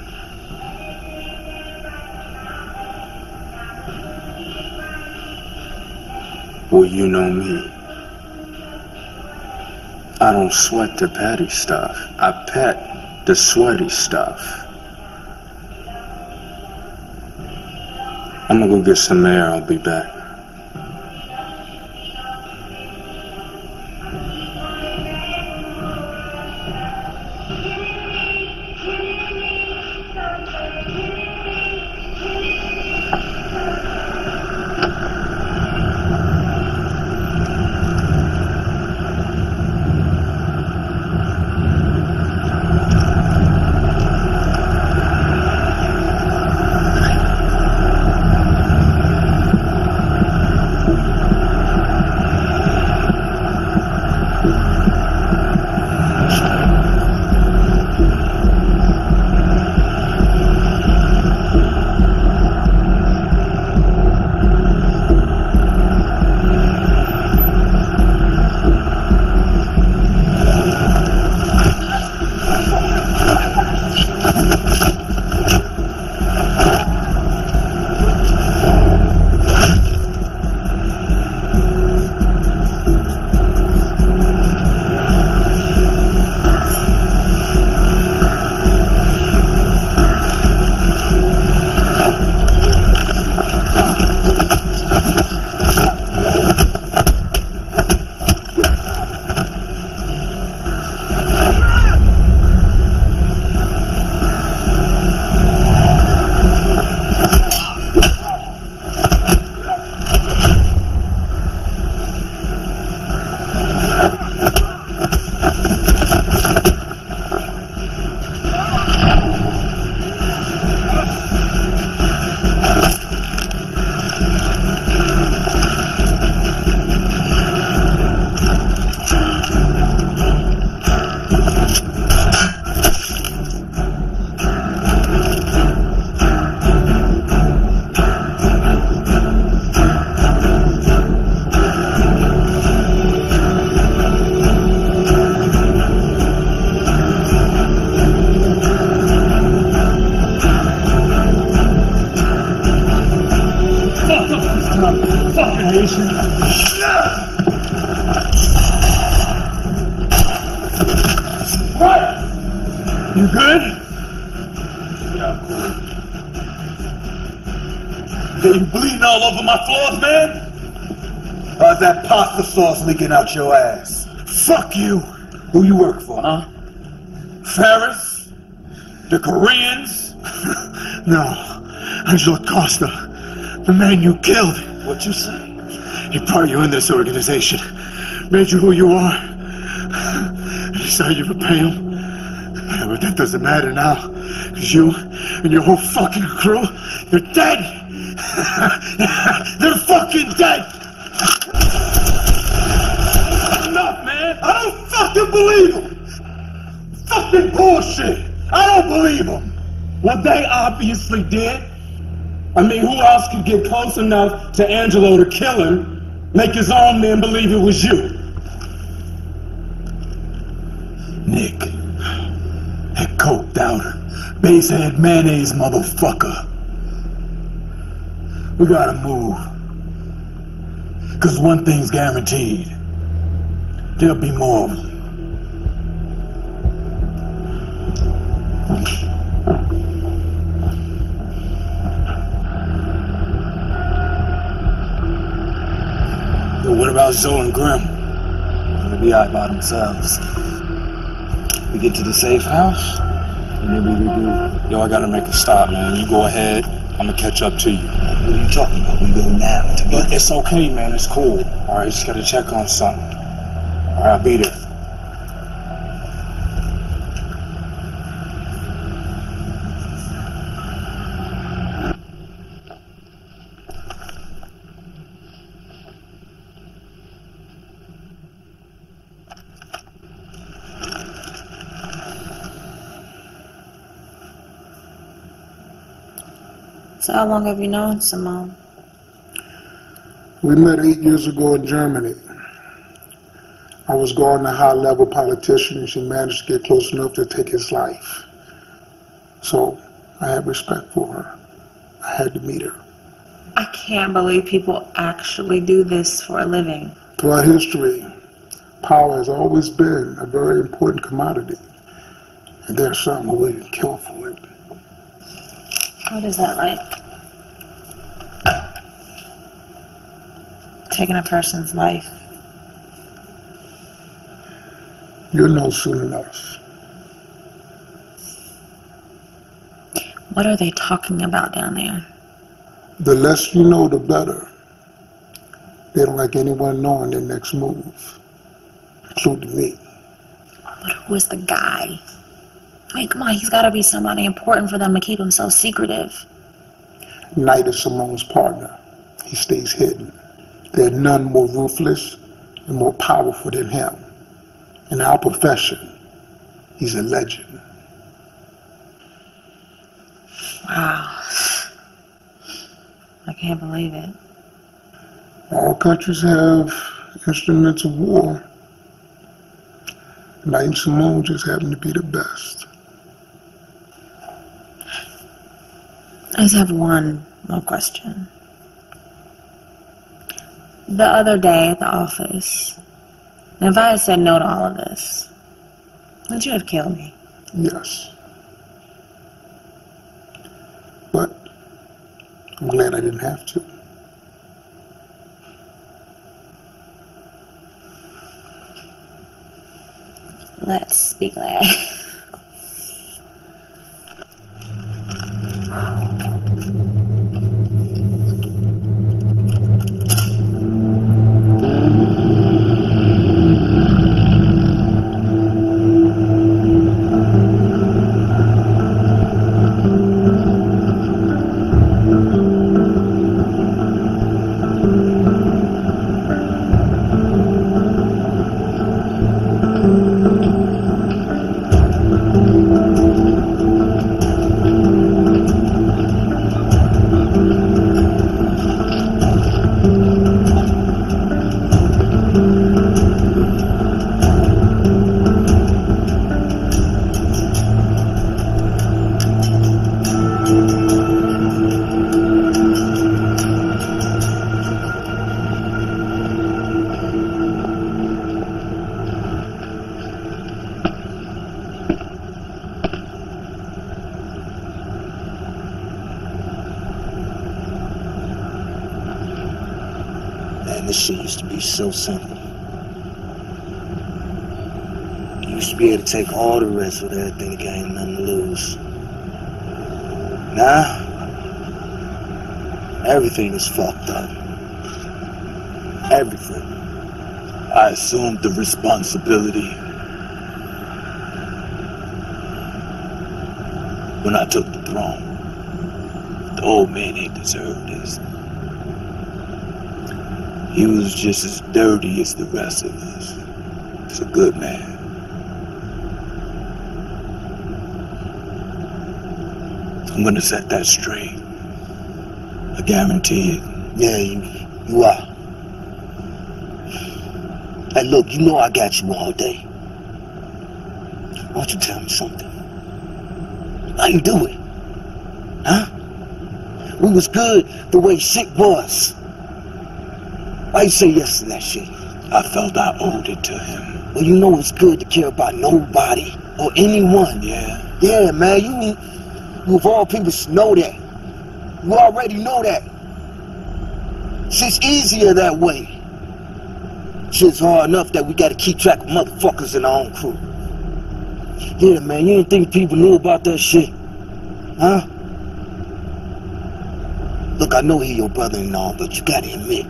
Well, you know me. I don't sweat the petty stuff. I pet the sweaty stuff. I'm gonna go get some air. I'll be back. You good? Yeah, cool. You bleeding all over my floors, man? How's that pasta sauce leaking out your ass? Fuck you! Who you work for, huh? Ferris? The Koreans? No, Angelo Costa, the man you killed. What you say? He brought you into this organization, made you who you are, and decided you would pay him. Yeah, but that doesn't matter now, because you and your whole fucking crew, you're dead! They're fucking dead! Enough, man! I don't fucking believe them! Fucking bullshit! I don't believe them! Well, they obviously did. I mean, who else could get close enough to Angelo to kill him, make his own men believe it was you? Nick. That coked out, basehead mayonnaise motherfucker. We gotta move. Cause one thing's guaranteed. There'll be more of them. Yo, what about Zoe and Grim? They'll be out by themselves. We get to the safe house, and maybe we do. Yo, I gotta make a stop, man. You go ahead. I'm gonna catch up to you. What are you talking about? We go now. But it's okay, man. It's cool. All right, just gotta check on something. All right, I'll be there. So how long have you known Simone? We met 8 years ago in Germany. I was guarding a high-level politician, and she managed to get close enough to take his life. So I had respect for her. I had to meet her. I can't believe people actually do this for a living. Throughout history, power has always been a very important commodity. And there's some who will even kill for it. What is that like? Taking a person's life. You'll know soon enough. What are they talking about down there? The less you know, the better. They don't like anyone knowing their next move, including me. But who is the guy? I mean, come on, he's got to be somebody important for them to keep him so secretive. Knight is Simone's partner. He stays hidden. There are none more ruthless and more powerful than him. In our profession, he's a legend. Wow. I can't believe it. All countries have instruments of war. Knight and Simone just happen to be the best. I just have one more question. The other day at the office, if I had said no to all of this, would you have killed me? Yes. But I'm glad I didn't have to. Let's be glad. This shit used to be so simple. You used to be able to take all the risks with everything that ain't nothing to lose. Now, everything is fucked up. Everything. I assumed the responsibility when I took the throne. The old man ain't deserved this. He was just as dirty as the rest of us. He's a good man. I'm gonna set that straight. I guarantee it. Yeah, you are. Hey, look, you know I got you all day. Why don't you tell me something? How you do it? Huh? We was good the way shit was. Why you say yes to that shit? I felt I owed it to him. Well, you know it's good to care about nobody or anyone. Yeah. Yeah, man, you of all people should know that. You already know that. Shit's easier that way. Shit's hard enough that we gotta keep track of motherfuckers in our own crew. Yeah, man, you didn't think people knew about that shit? Huh? Look, I know he your brother and all, but you gotta admit,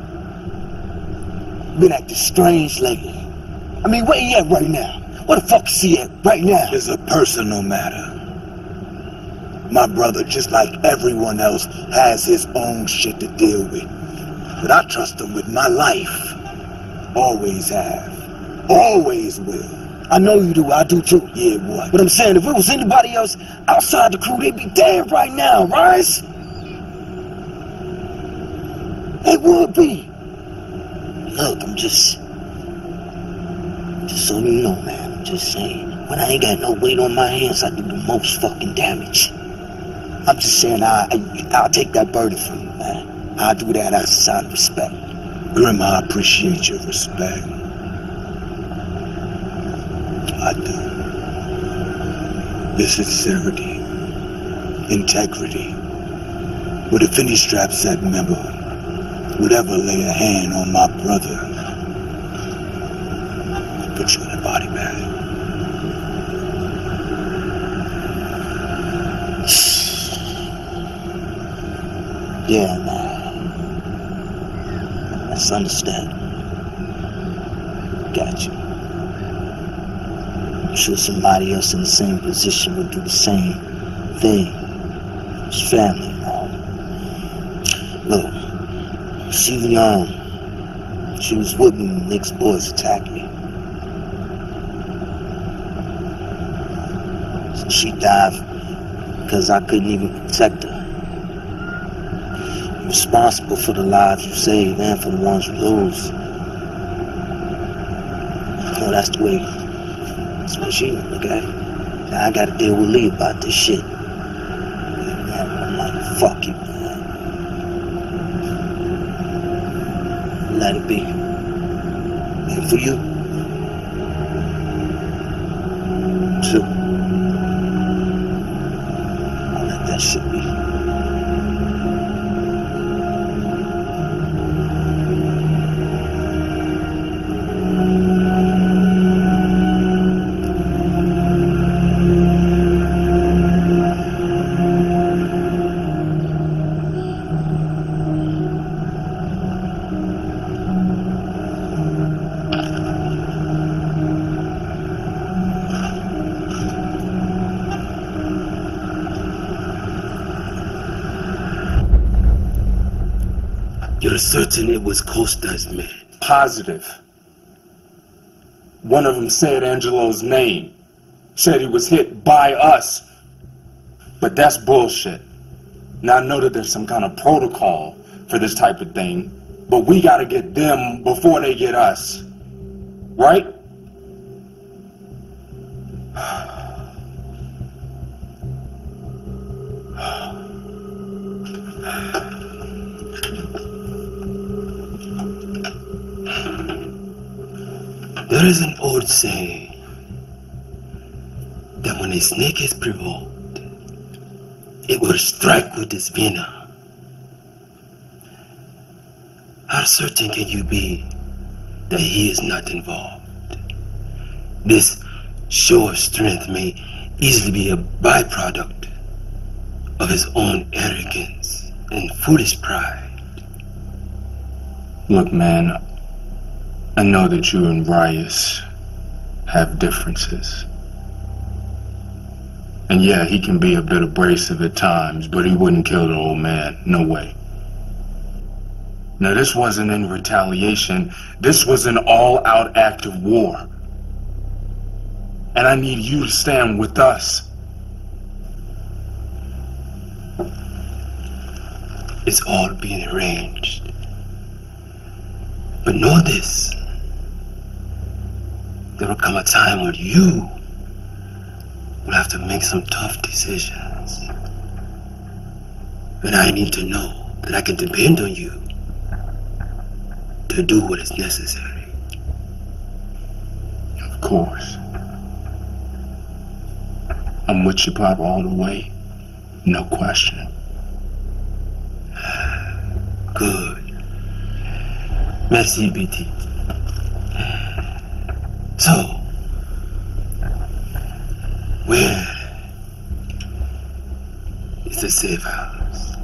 been acting strange lately. I mean, where he at right now? Where the fuck is he at right now? It's a personal matter. My brother, just like everyone else, has his own shit to deal with. But I trust him with my life. Always have. Always will. I know you do, I do too. Yeah, what? But I'm saying, if it was anybody else outside the crew, they'd be dead right now, right? They would be. Look, I'm just Just so you know, man, I'm just saying. When I ain't got no weight on my hands, I do the most fucking damage. I'm just saying, I'll take that burden from you, man. I'll do that as a sign of respect. Grim, I appreciate your respect. I do. Your sincerity, integrity. But if any strap-set member would ever lay a hand on my brother, I'll put you in a body bag. Yeah, man. That's understandable. Got you. I'm sure somebody else in the same position would do the same thing. It's family, man. Look, she was with me when Nick's boys attacked me. So she died because I couldn't even protect her. You're responsible for the lives you save and for the ones you lose. No, that's the way she look at it. Now I gotta deal with Lee about this shit. Man, I'm like, fuck you, man. Let it be. And for you, too. I'll let that shit be. You're certain it was Costa's men? Positive. One of them said Angelo's name. Said he was hit by us. But that's bullshit. Now I know that there's some kind of protocol for this type of thing, but we gotta get them before they get us. Right? There is an old saying that when a snake is provoked, it will strike with its venom. How certain can you be that he is not involved? This show of strength may easily be a byproduct of his own arrogance and foolish pride. Look, man, I know that you and Bryce have differences. And yeah, he can be a bit abrasive at times, but he wouldn't kill the old man. No way. Now, this wasn't in retaliation. This was an all-out act of war. And I need you to stand with us. It's all being arranged. But know this. There will come a time when you will have to make some tough decisions. And I need to know that I can depend on you to do what is necessary. Of course. I'm with you, Pop, all the way. No question. Good. Merci, BT. So, where is the safe house?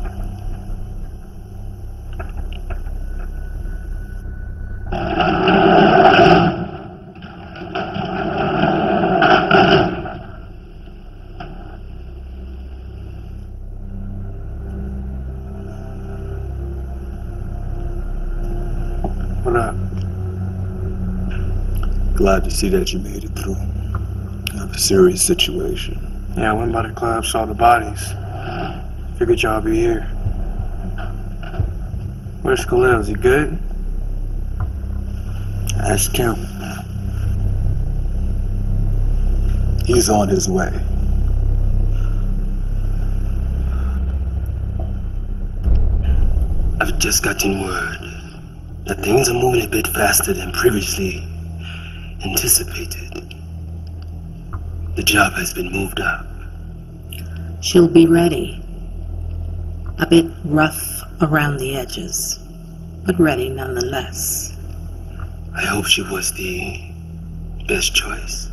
What up? Glad to see that you made it through. Have a serious situation. Yeah, I went by the club, saw the bodies. Figured y'all be here. Where's Khalil? Is he good? Ask him. He's on his way. I've just gotten word that things are moving a bit faster than previously anticipated. The job has been moved up. She'll be ready. A bit rough around the edges, but ready nonetheless. I hope she was the best choice.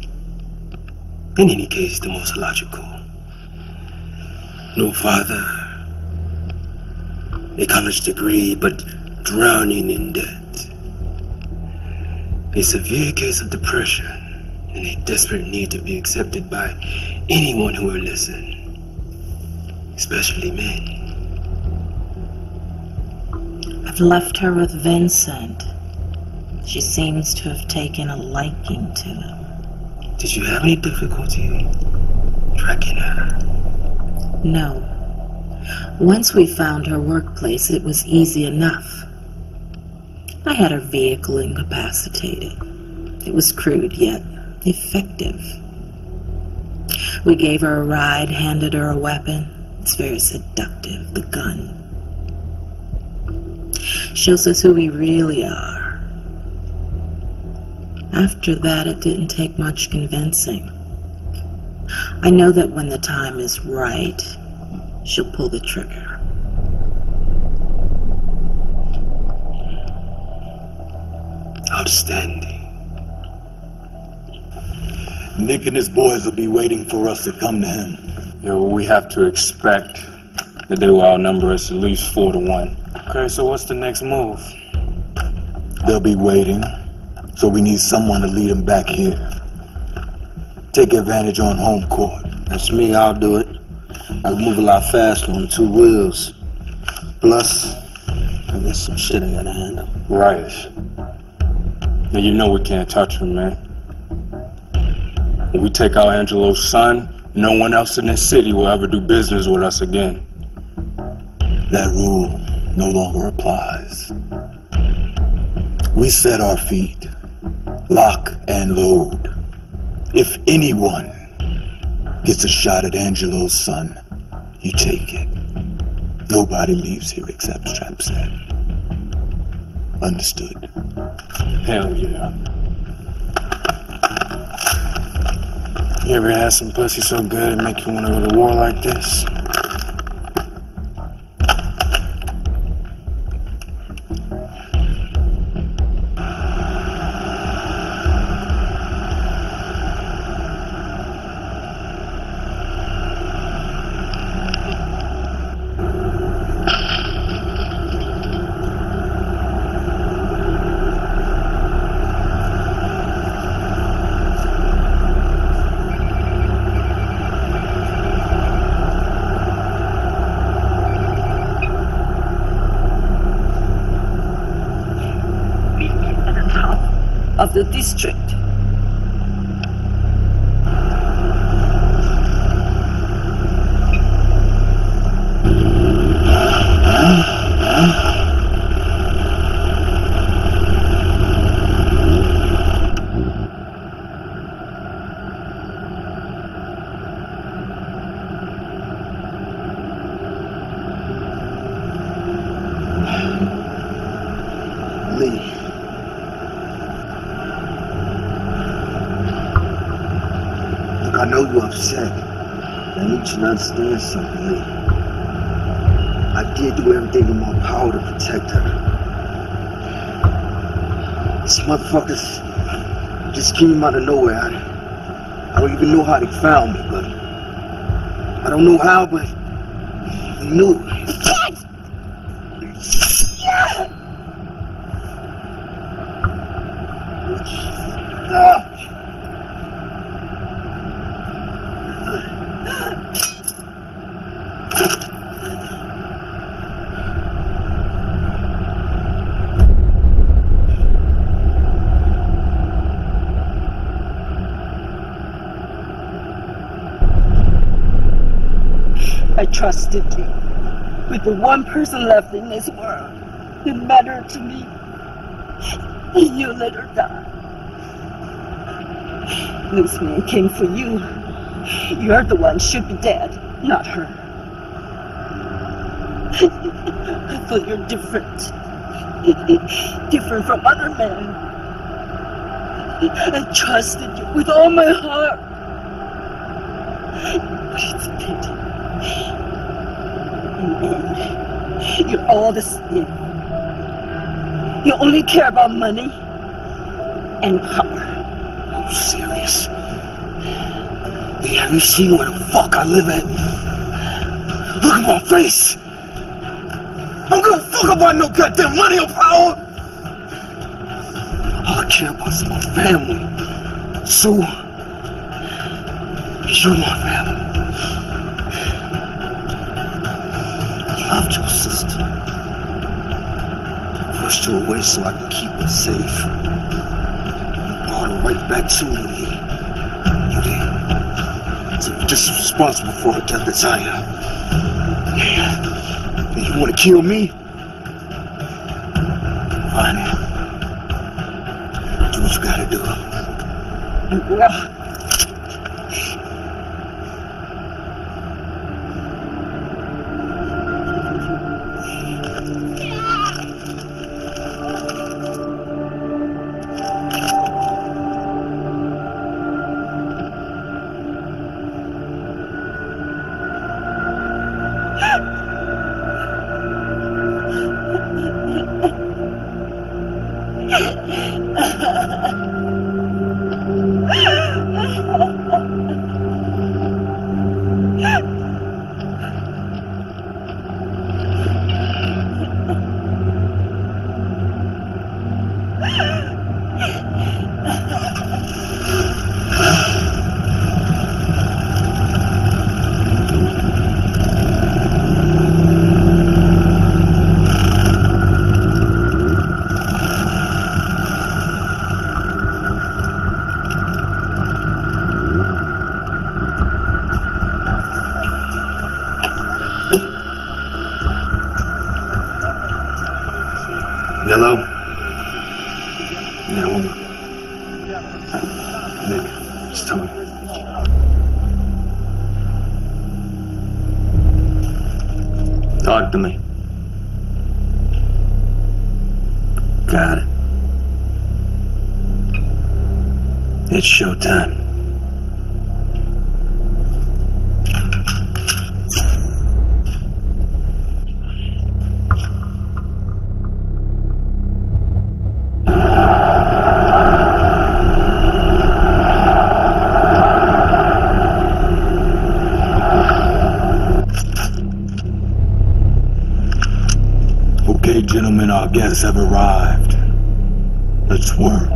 In any case, the most logical. No father, a college degree, but drowning in debt. A severe case of depression and a desperate need to be accepted by anyone who will listen, especially men. I've left her with Vincent. She seems to have taken a liking to him. Did you have any difficulty tracking her? No. Once we found her workplace, it was easy enough. I had her vehicle incapacitated. It was crude, yet effective. We gave her a ride, handed her a weapon. It's very seductive, the gun. Shows us who we really are. After that, it didn't take much convincing. I know that when the time is right, she'll pull the trigger. Outstanding. Nick and his boys will be waiting for us to come to him. Yeah, well, we have to expect that they will outnumber us at least 4-1. Okay, so what's the next move? They'll be waiting, so we need someone to lead them back here. Take advantage on home court. That's me, I'll do it. I can move a lot faster on 2 wheels. Plus, I got some shit I gotta handle. Right. Now you know we can't touch him, man. When we take out Angelo's son, no one else in this city will ever do business with us again. That rule no longer applies. We set our feet, lock and load. If anyone gets a shot at Angelo's son, you take it. Nobody leaves here except Strapset. Understood? Hell yeah. You ever had some pussy so good it make you want to go to war like this? Of the district. I know you're upset. I need you to understand something, Lee. I did do everything in my power to protect her. These motherfuckers just came out of nowhere. I don't even know how they found me, but I don't know how, but they knew. I trusted you with the one person left in this world that mattered to me, and you let her die. This man came for you. You're the one should be dead, not her. I thought you're different. Different from other men. I trusted you with all my heart. But it's a pity. In the end, you're all the same. You only care about money and power. Are you serious? Hey, have you seen where the fuck I live at? Look at my face! I don't give a fuck about no goddamn money or power! All I care about is my family. So, you're my family. I loved your sister. I pushed her away so I could keep her safe. I brought her right back to me. You did. So you're just responsible for her death as I am. Yeah. And you want to kill me? Fine. Do what you gotta do. Hello? Yeah, woman. Nick, just tell me. Talk to me. Got it. It's showtime. Okay, gentlemen, our guests have arrived. Let's work.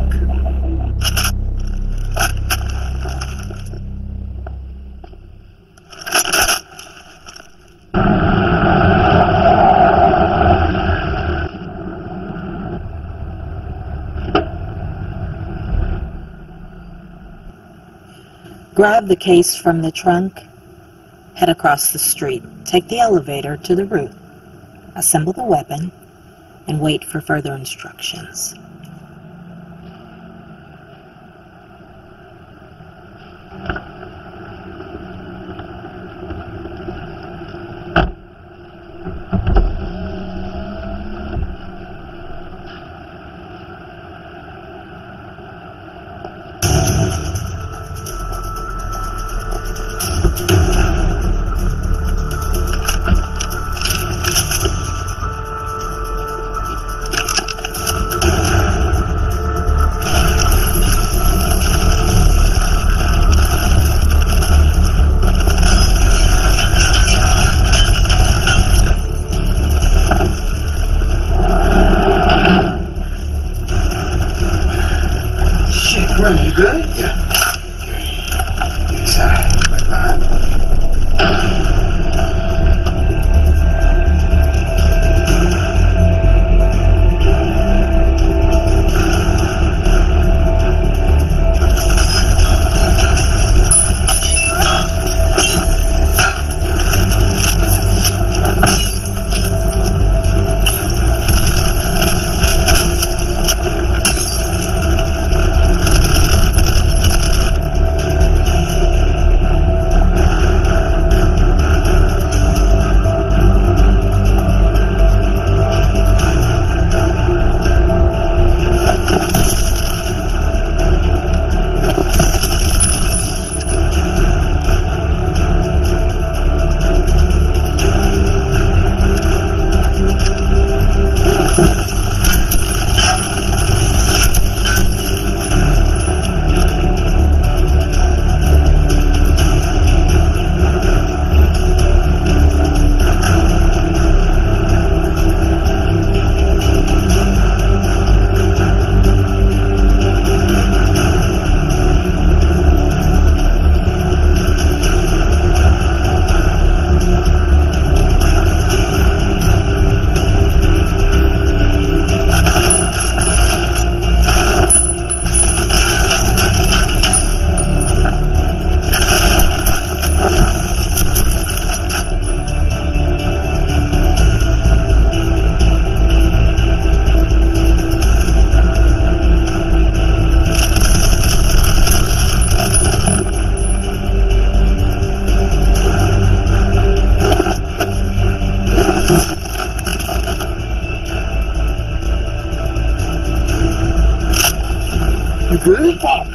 Grab the case from the trunk, head across the street, take the elevator to the roof, assemble the weapon, and wait for further instructions.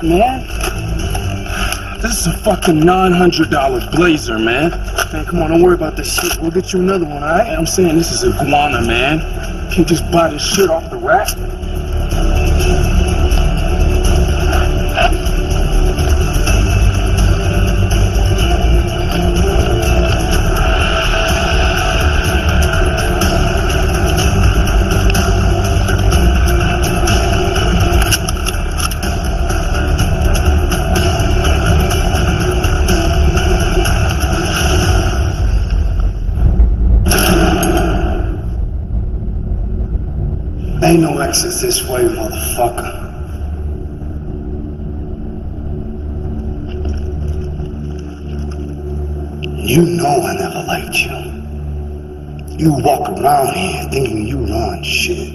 man. This is a fucking $900 blazer, man. Man, come on, don't worry about this shit. We'll get you another one, alright? I'm saying this is iguana, man. You can't just buy this shit off the rack. Ain't no exit this way, motherfucker. You know I never liked you. You walk around here thinking you run shit.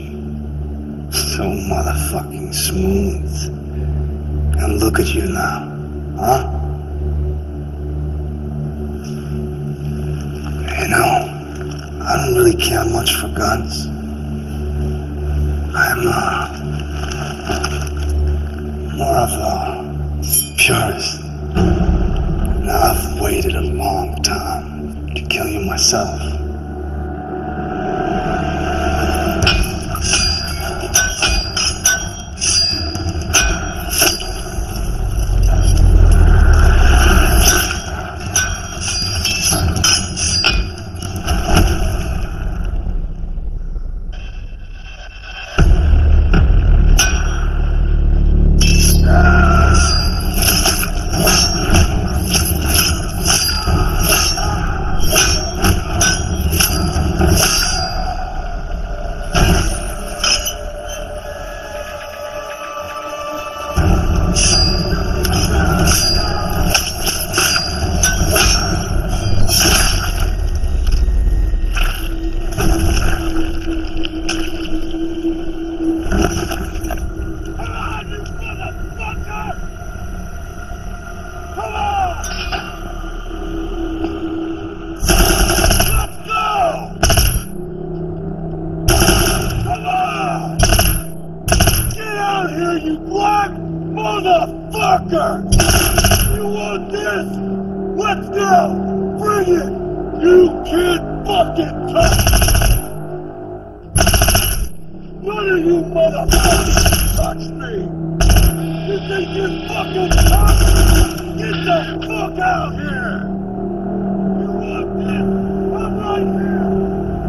So motherfucking smooth. And look at you now, huh? You know, I don't really care much for guns. I'm more of a purist. Now I've waited a long time to kill you myself.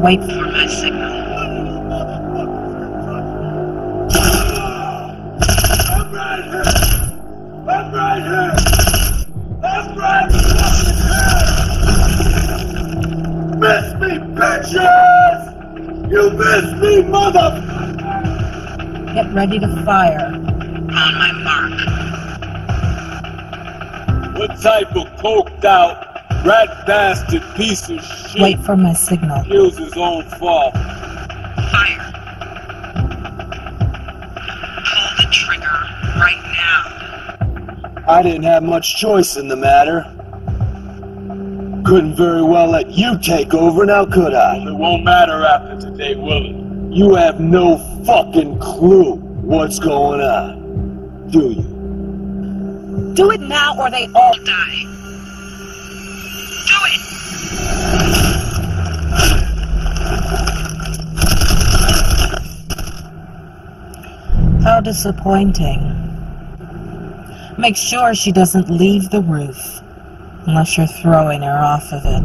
Wait for my signal. I'm right here! I'm right here! I'm right fucking here! Miss me, bitches! You miss me, motherfucker! Get ready to fire. On my mark. What type of coked out, rat bastard piece of shit Wait for my signal. kills his own father? Fire. Pull the trigger right now. I didn't have much choice in the matter. Couldn't very well let you take over, now could I? It won't matter after today, will it? You have no fucking clue what's going on, do you? Do it now or they all die. Do it! How disappointing. Make sure she doesn't leave the roof, unless you're throwing her off of it.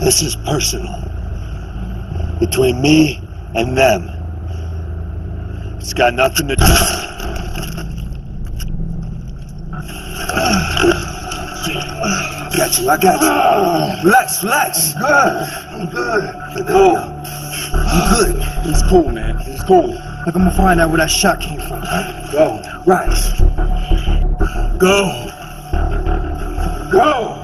This is personal. Between me and them. It's got nothing to do. Got you, I got you. Relax, relax. I'm good. Cool. I'm good. He's cool, man. He's cool. Look, I'm gonna find out where that shot came from. Go. Rise. Go. Go.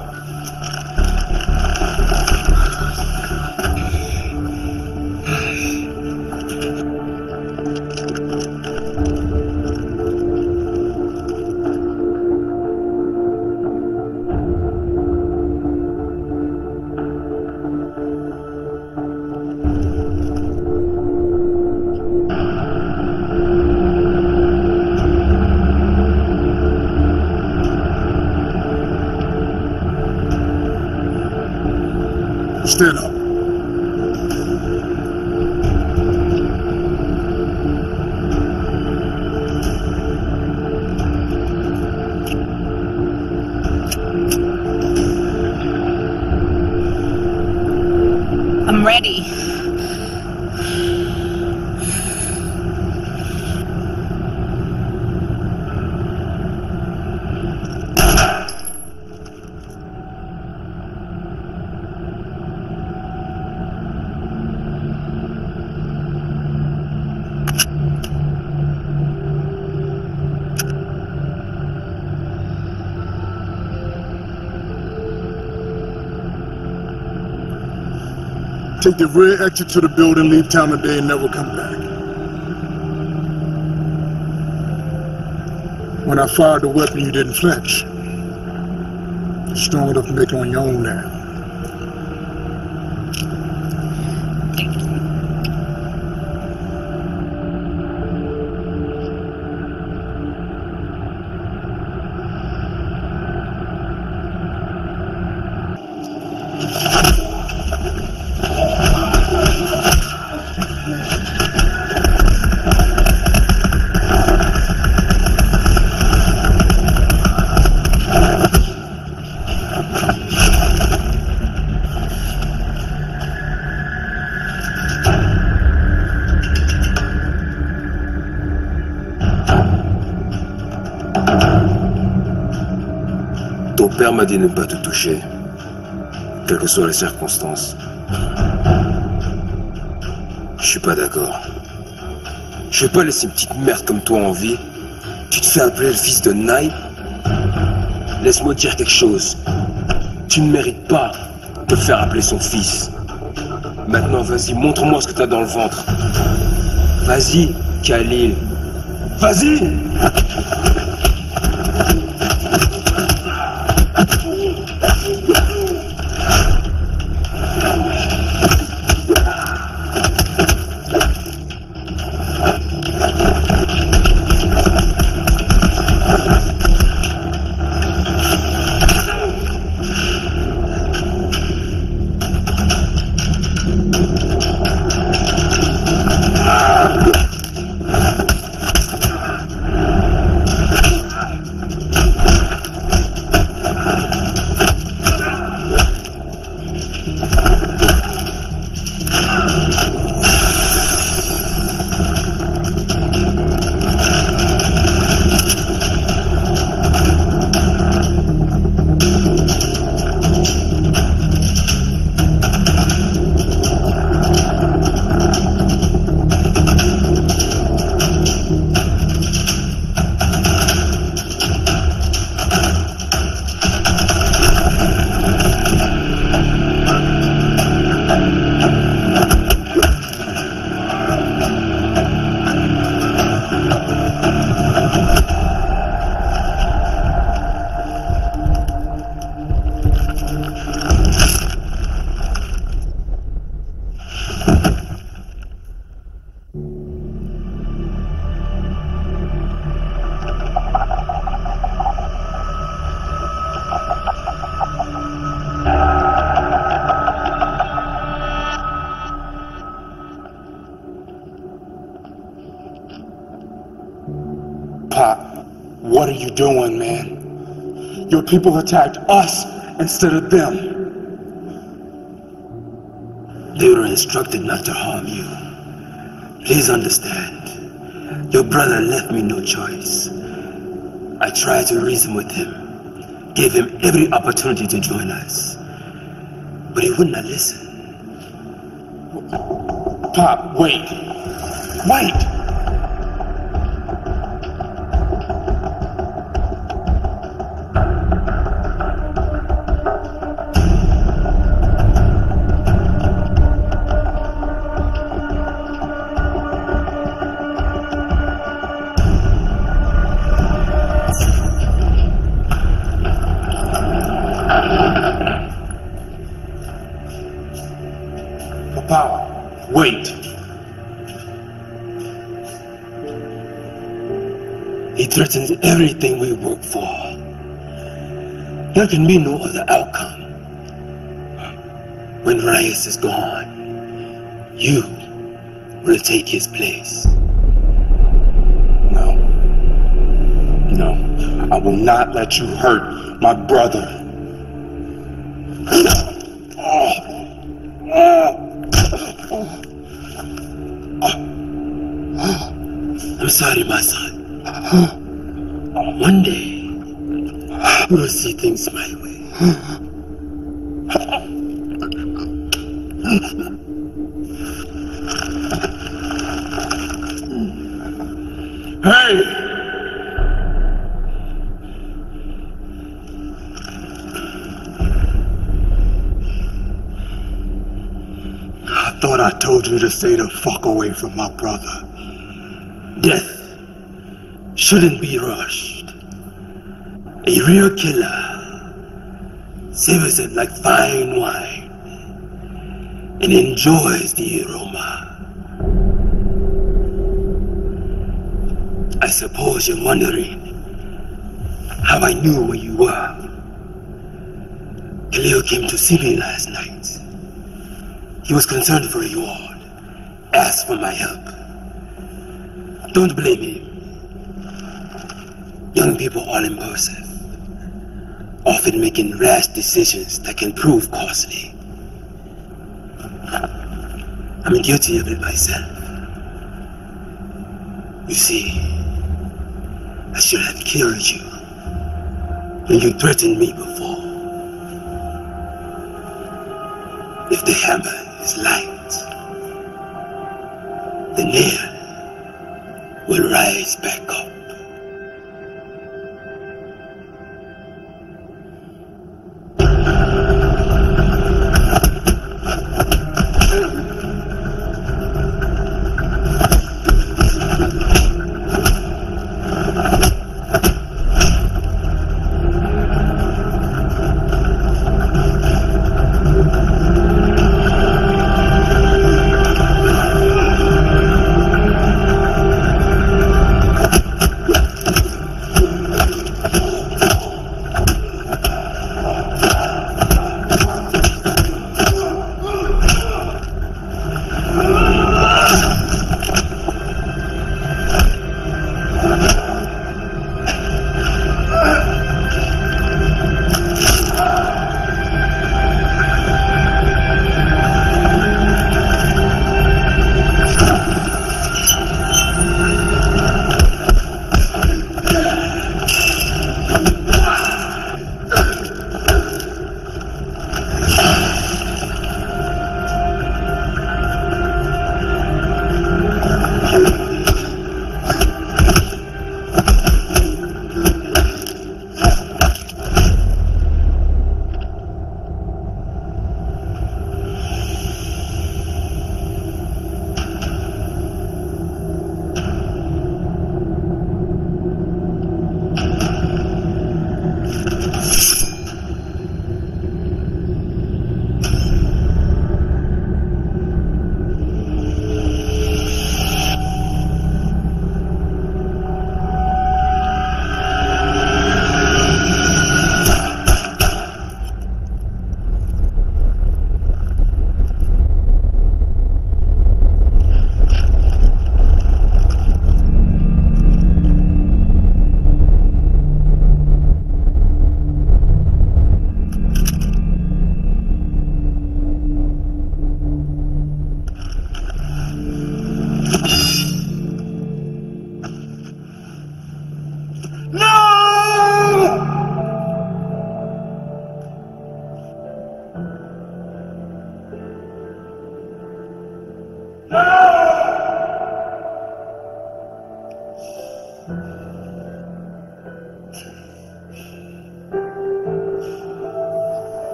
Stand up. I'm ready. Take the rear exit to the building, leave town today, and never come back. When I fired the weapon, you didn't flinch. You're strong enough to make it on your own now. Ton père m'a dit de ne pas te toucher, quelles que soient les circonstances. Je suis pas d'accord. Je vais pas laisser une petite merde comme toi en vie. Tu te fais appeler le fils de Nye. Laisse-moi te dire quelque chose. Tu ne mérites pas de te faire appeler son fils. Maintenant, vas-y, montre-moi ce que t'as dans le ventre. Vas-y, Khalil. Vas-y! What are you doing, man? Your people attacked us instead of them. They were instructed not to harm you. Please understand. Your brother left me no choice. I tried to reason with him, gave him every opportunity to join us, but he would not listen. Pop, wait. Wait! Papa, wait. He threatens everything we work for. There can be no other outcome. When Reyes is gone, you will take his place. No. No. I will not let you hurt my brother. I'm sorry, my son. One day, you will see things my way. Hey! I thought I told you to stay the fuck away from my brother. Death shouldn't be rushed. A real killer savors it like fine wine and enjoys the aroma. I suppose you're wondering how I knew where you were. Khalil came to see me last night. He was concerned for you all, asked for my help. Don't blame him. Young people are impulsive, often making rash decisions that can prove costly. I'm guilty of it myself. You see, I should have killed you when you threatened me before. If the hammer is light, the nail will rise back up.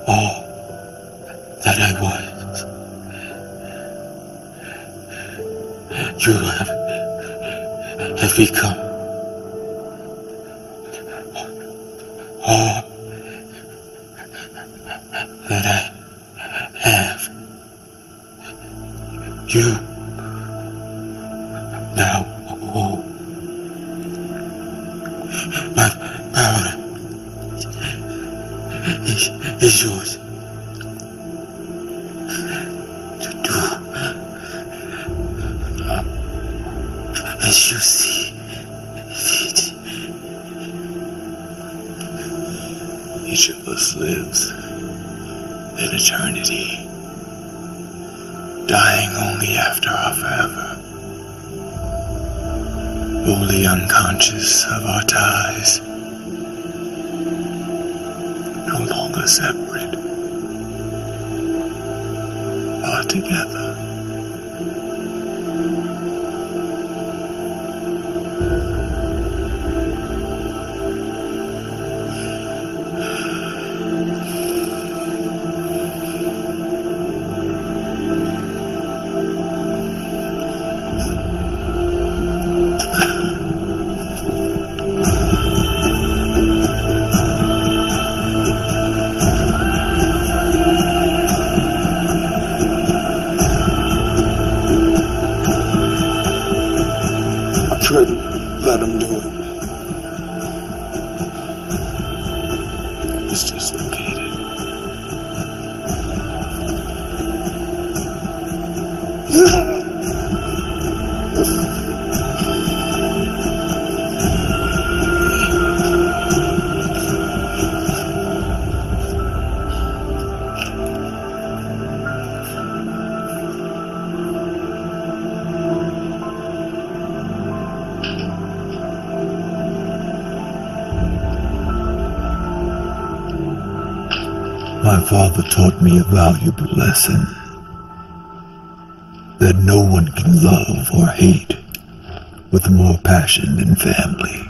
All that I was, you have become. All that I have, you now hold. My power juicy feet. Each of us lives in eternity, dying only after our forever, wholly unconscious of our ties, no longer separate, are together. Let him do it. It's dislocated. My father taught me a valuable lesson, that no one can love or hate with more passion than family.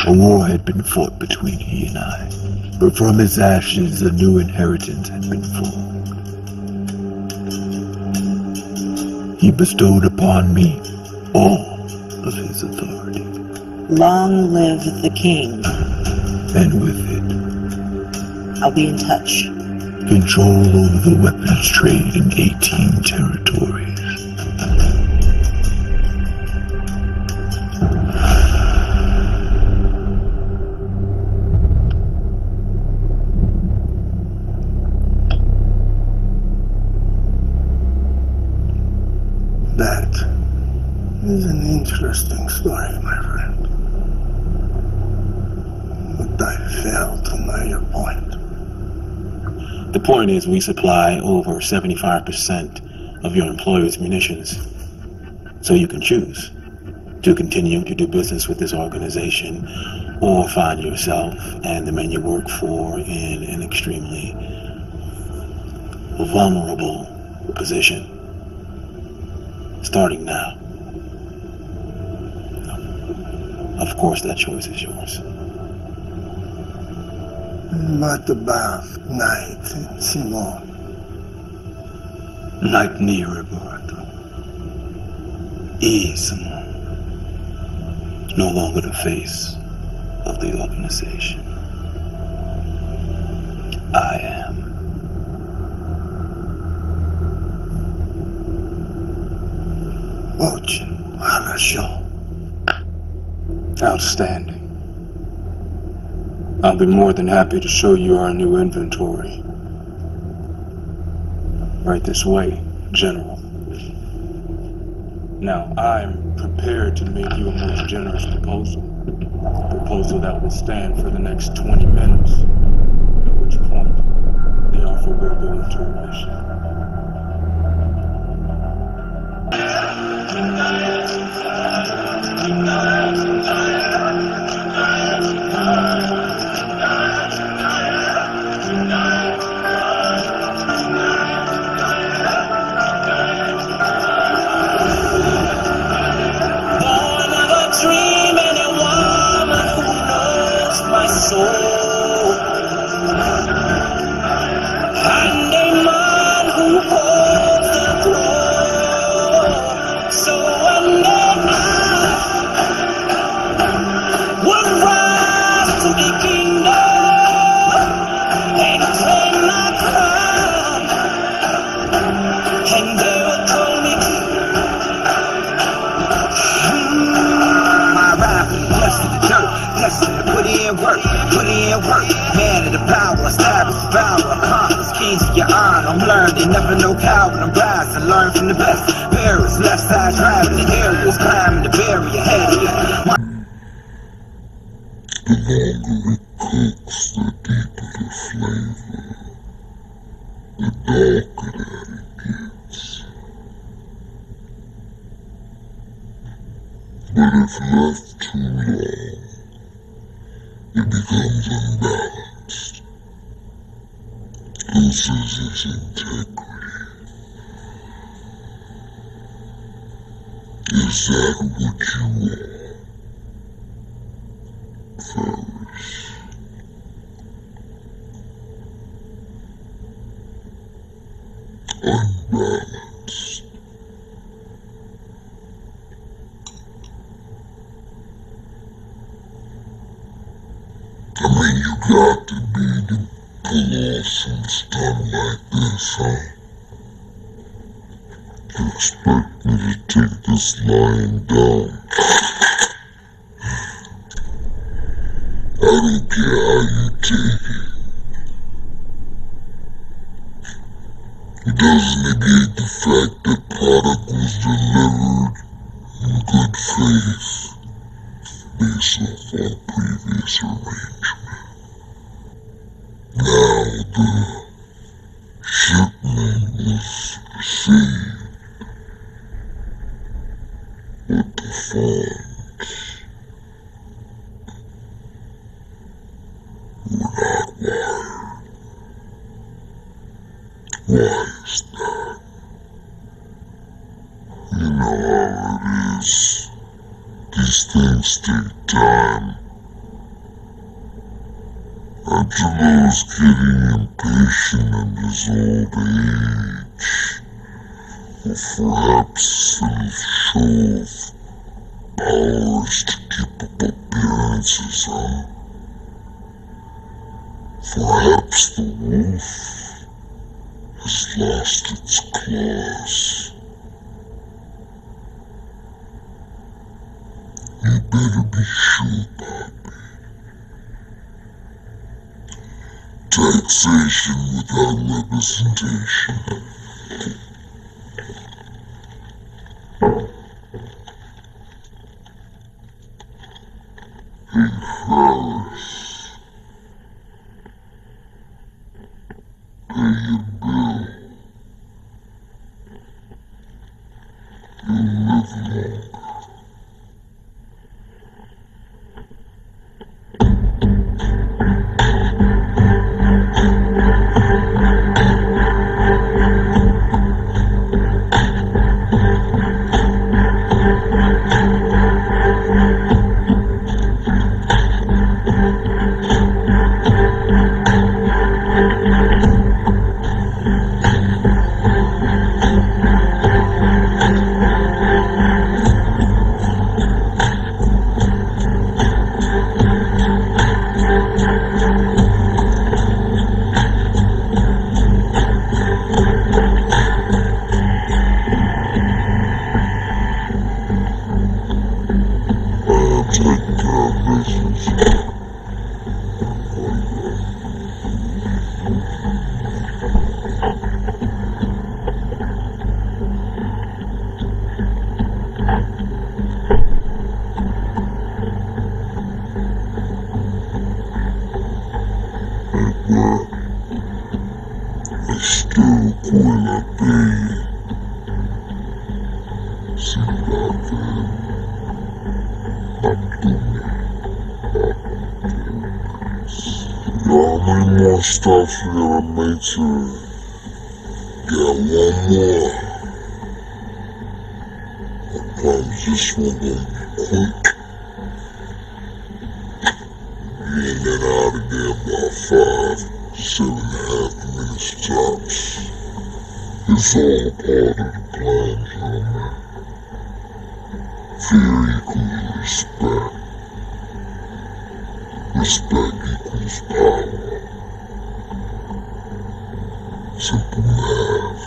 A war had been fought between he and I, but from his ashes a new inheritance had been formed. He bestowed upon me all of his authority. Long live the king. And with it, I'll be in touch. control over the weapons trade in 18 territories. That is an interesting story, my friend. But I fail to know your point. The point is we supply over 75% of your employer's munitions. So you can choose to continue to do business with this organization or find yourself and the men you work for in an extremely vulnerable position. Starting now. Of course, that choice is yours. What about Night and Simone? Night ni Roberto. Simone. No longer the face of the organization. I am. Очень хорошо. Outstanding. I'll be more than happy to show you our new inventory. Right this way, General. Now, I'm prepared to make you a most generous proposal. A proposal that will stand for the next 20 minutes, at which point the offer will go into remission. You never know how, but I'm rising, learn from the best. Paris, Cars left side driving the areas, climbing the barrier, heavier. The longer it cooks, the deeper the flavor, the darker that it gets. But if left too long, it becomes unbalanced, loses its integrity. Is that what you want, Ferris? Unbalanced. I mean, you got to be to pull off some stuff like this, huh? You expect me to take this lying down? I don't care how you take it. It doesn't negate the fact that product was delivered in good faith based off our previous arrangement. Now the shipment was received, but the funds were not wired. Why is that? You know how it is. These things take time. Angelo's getting impatient in his old age. Or perhaps some show of powers to keep up appearances, huh? Perhaps the wolf has lost its claws. You better be sure, Poppy. Taxation without representation. Hey, Ferris. Pay your bill. You'll live longer. Stuff you gotta make to get one more. I promise this one gonna be quick. You ain't get out of there about 5, 7.5 minutes tops. It's all part of the plan, gentlemen. Fear equals respect. Respect equals power. Simple math.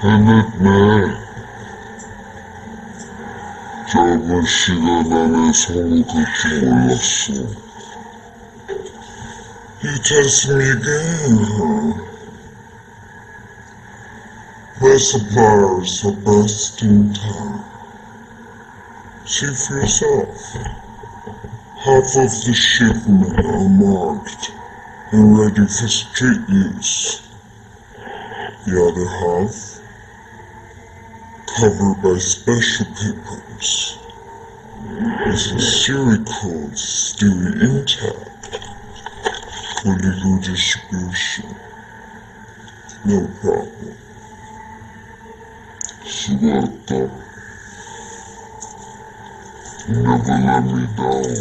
Honnêtement, j'avais chié dans les sons que tu relations. You test me again, huh? My suppliers are best in time. See for yourself. Half of the shipment are marked and ready for street use. The other half, covered by special papers, with the serial codes still intact for legal distribution. No problem. Suelta. Never let me down.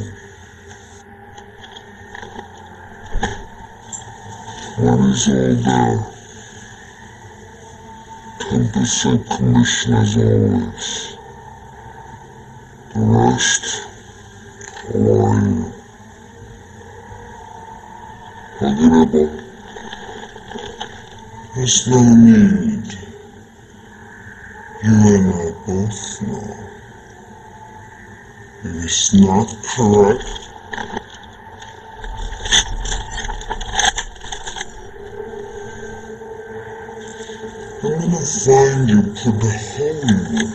Money's all there. 10% commission as always. The rest, all on you. Agree. There's no need. You and I both know. If it's not correct, I'm gonna find you, put the hole in you.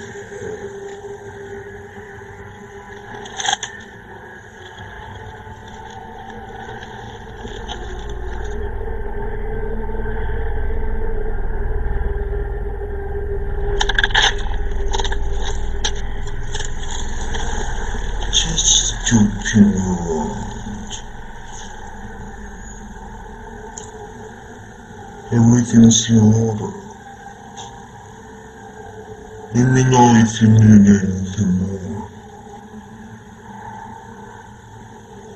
Just joking around. Everything's in order. Let me know if you need anything more.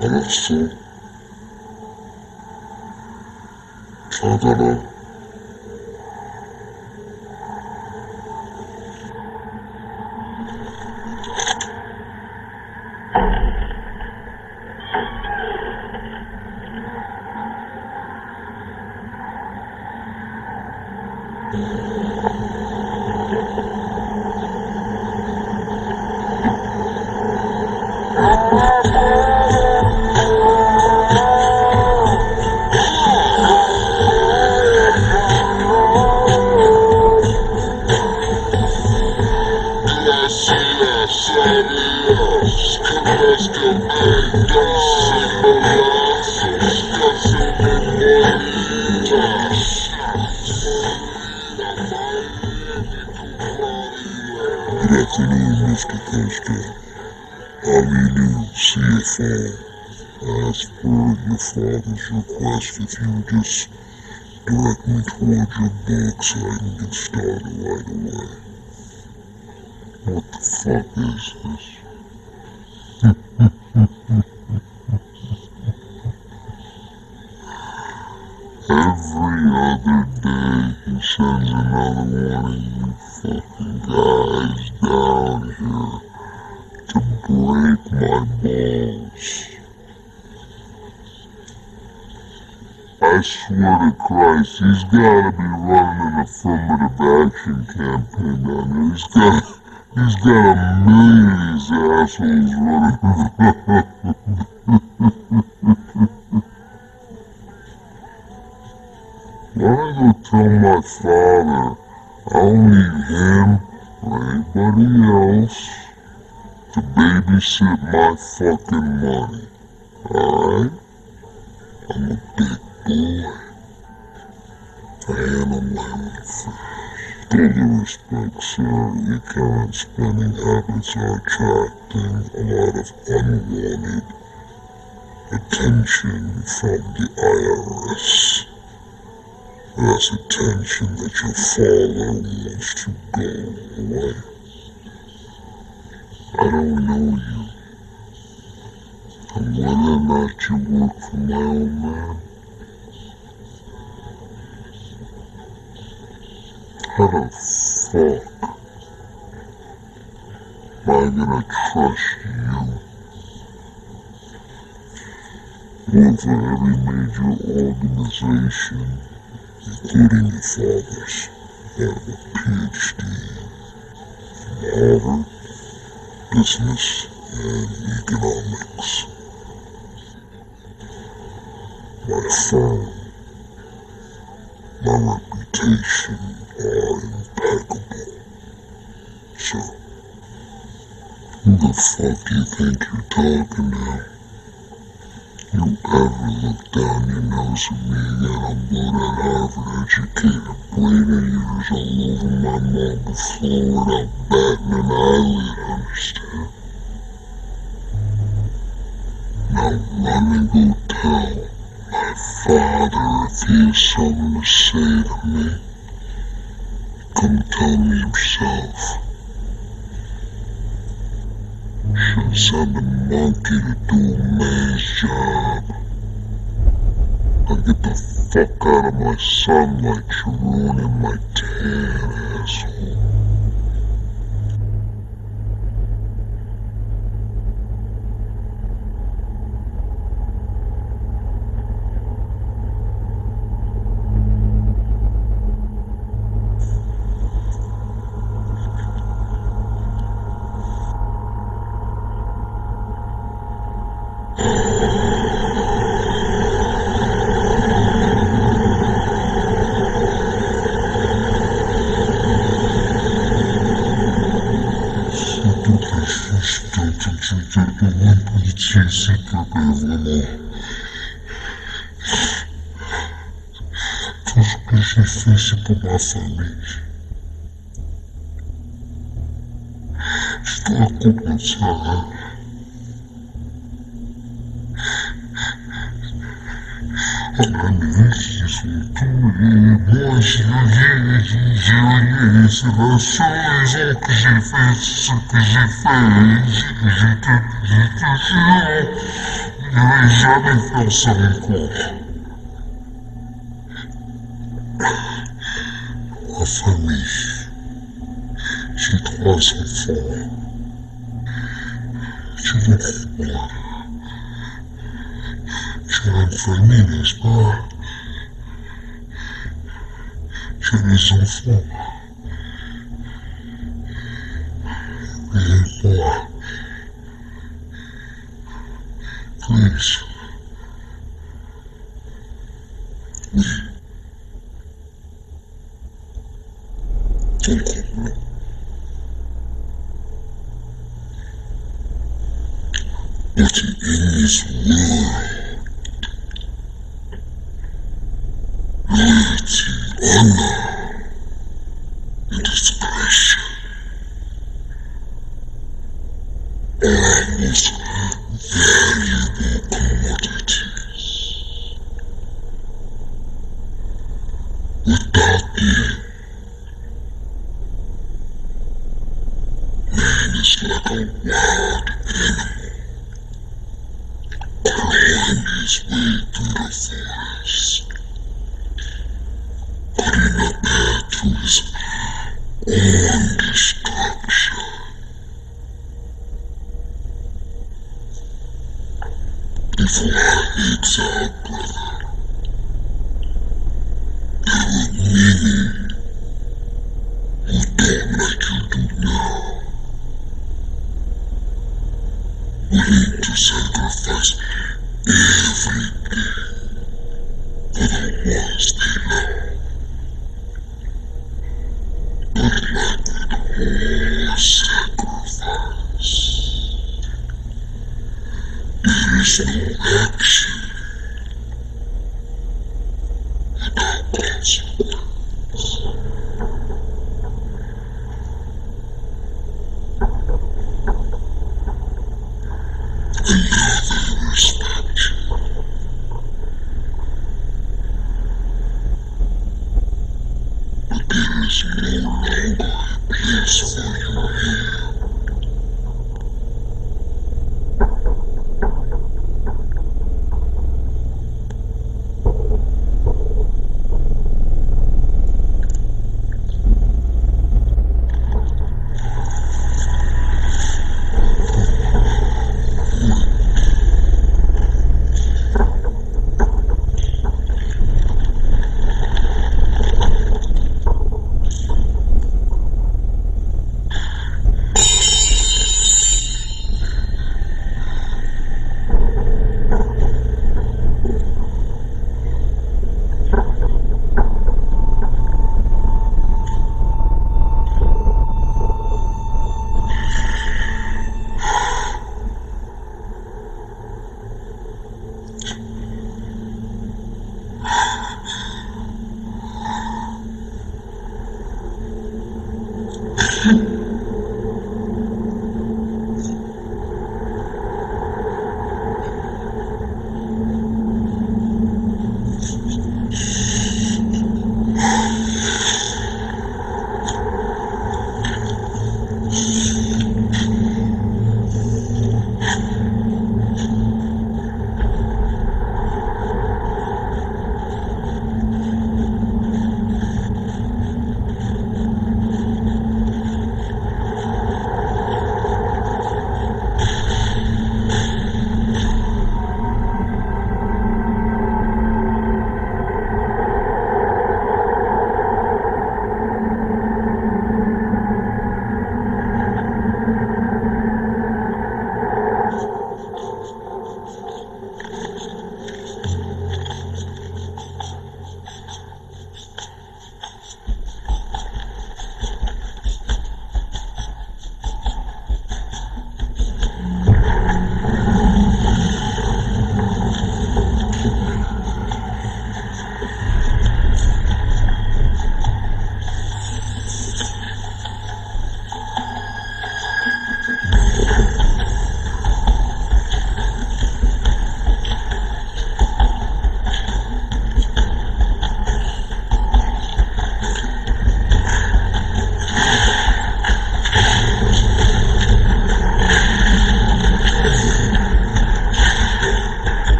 Also, ta-da-da. Good afternoon, Mr. Costa. CFO. As per your father's request, if you just direct me towards your book so I can get started right away. What the fuck is this? Every other day he sends another one of you fucking guys down here to break my balls. I swear to Christ, he's gotta be running an affirmative action campaign down here. He's got a million of these assholes running. Why don't I go tell my father I don't need him or anybody else to babysit my fucking money, alright? I'm a big boy. I handle my own affairs. With all due respect, sir, your current spending habits are attracting a lot of unwanted attention from the IRS. That's attention that your father wants to go away. I don't know you. And whether or not you work for my old man, how the fuck am I gonna trust you? Work for every major organization including your father's, that have a PhD from Harvard, business, and economics. My firm, my reputation are impeccable. So, who the fuck do you think you're talking to? You ever look down your nose at me again, I'll blow that Harvard-educated brain of yours all over my marble floor without batting an eyelid, understand? Now run and go tell my father if he has something to say to me. Come tell me himself. Should send a monkey to do a man's job. Now get the fuck out of my sunlight, you're ruining my tan, asshole. Policier, s'il te plaît, vraiment. Tout ce que j'ai fait, c'est pour ma famille. Je dois comprendre ça, hein. Analyse, ils sont tous les... Moi, j'ai rien, c'est la seule raison que j'ai fait ce que j'ai fait. Je te jure, je vais jamais faire ça encore. Ma famille, j'ai 3 enfants. Tu le crois? Tu as une famille, n'est-ce pas? Tu as des enfants. N'oublie pas. Please. Oui. Ton complot. But in this world, loyalty, honor, and discretion are most valuable commodities. Without them, man is like a wild animal, clawing his way through the forest, putting a path to his own destruction. Before our heads out, brother, there were many who don't like you do now, willing to sacrifice everything for the ones they love. But like with all sacrifice, there is no action without consequence. And now they respect you. But there is no longer a place for you here.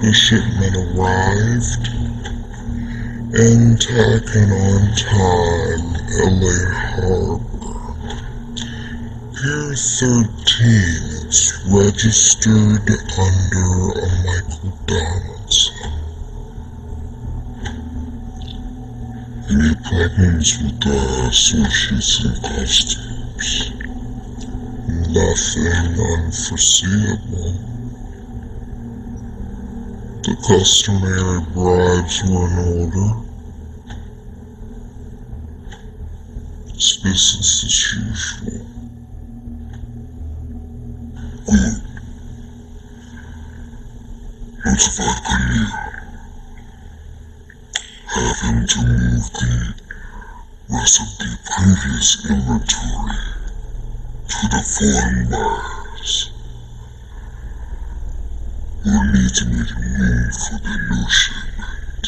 The shipment arrived and taken on time, LA Harbor. Pier 13, it's registered under a Michael Donaldson. Any problems with the associates and costumes? Nothing unforeseeable. The customary bribes were in order. It's business as usual. Good. Notified Premier. Having to move the rest of the previous inventory to the foreign buyers. We'll need to make room for the new shipment.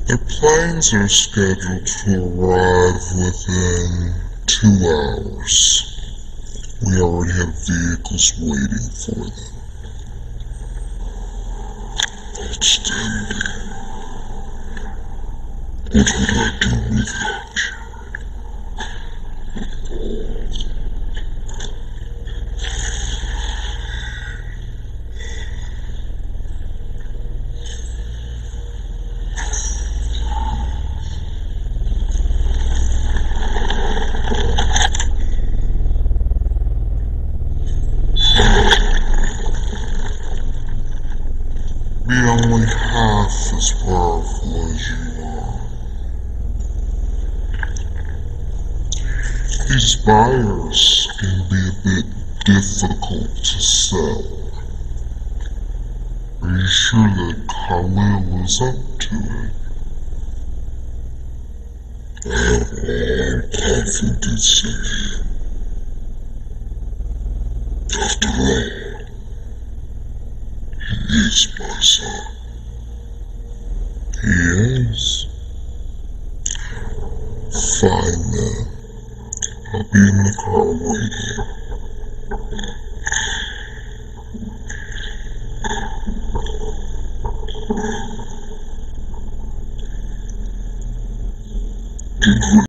The planes are scheduled to arrive within 2 hours. We already have vehicles waiting for them. Outstanding. What would I do without you? Be only half as powerful as you are. These buyers can be a bit difficult to sell. Are you sure that Khalil is up to it? I have all confidence in him. After all, he is my son. He is. Fine then. I'll be in the car waiting.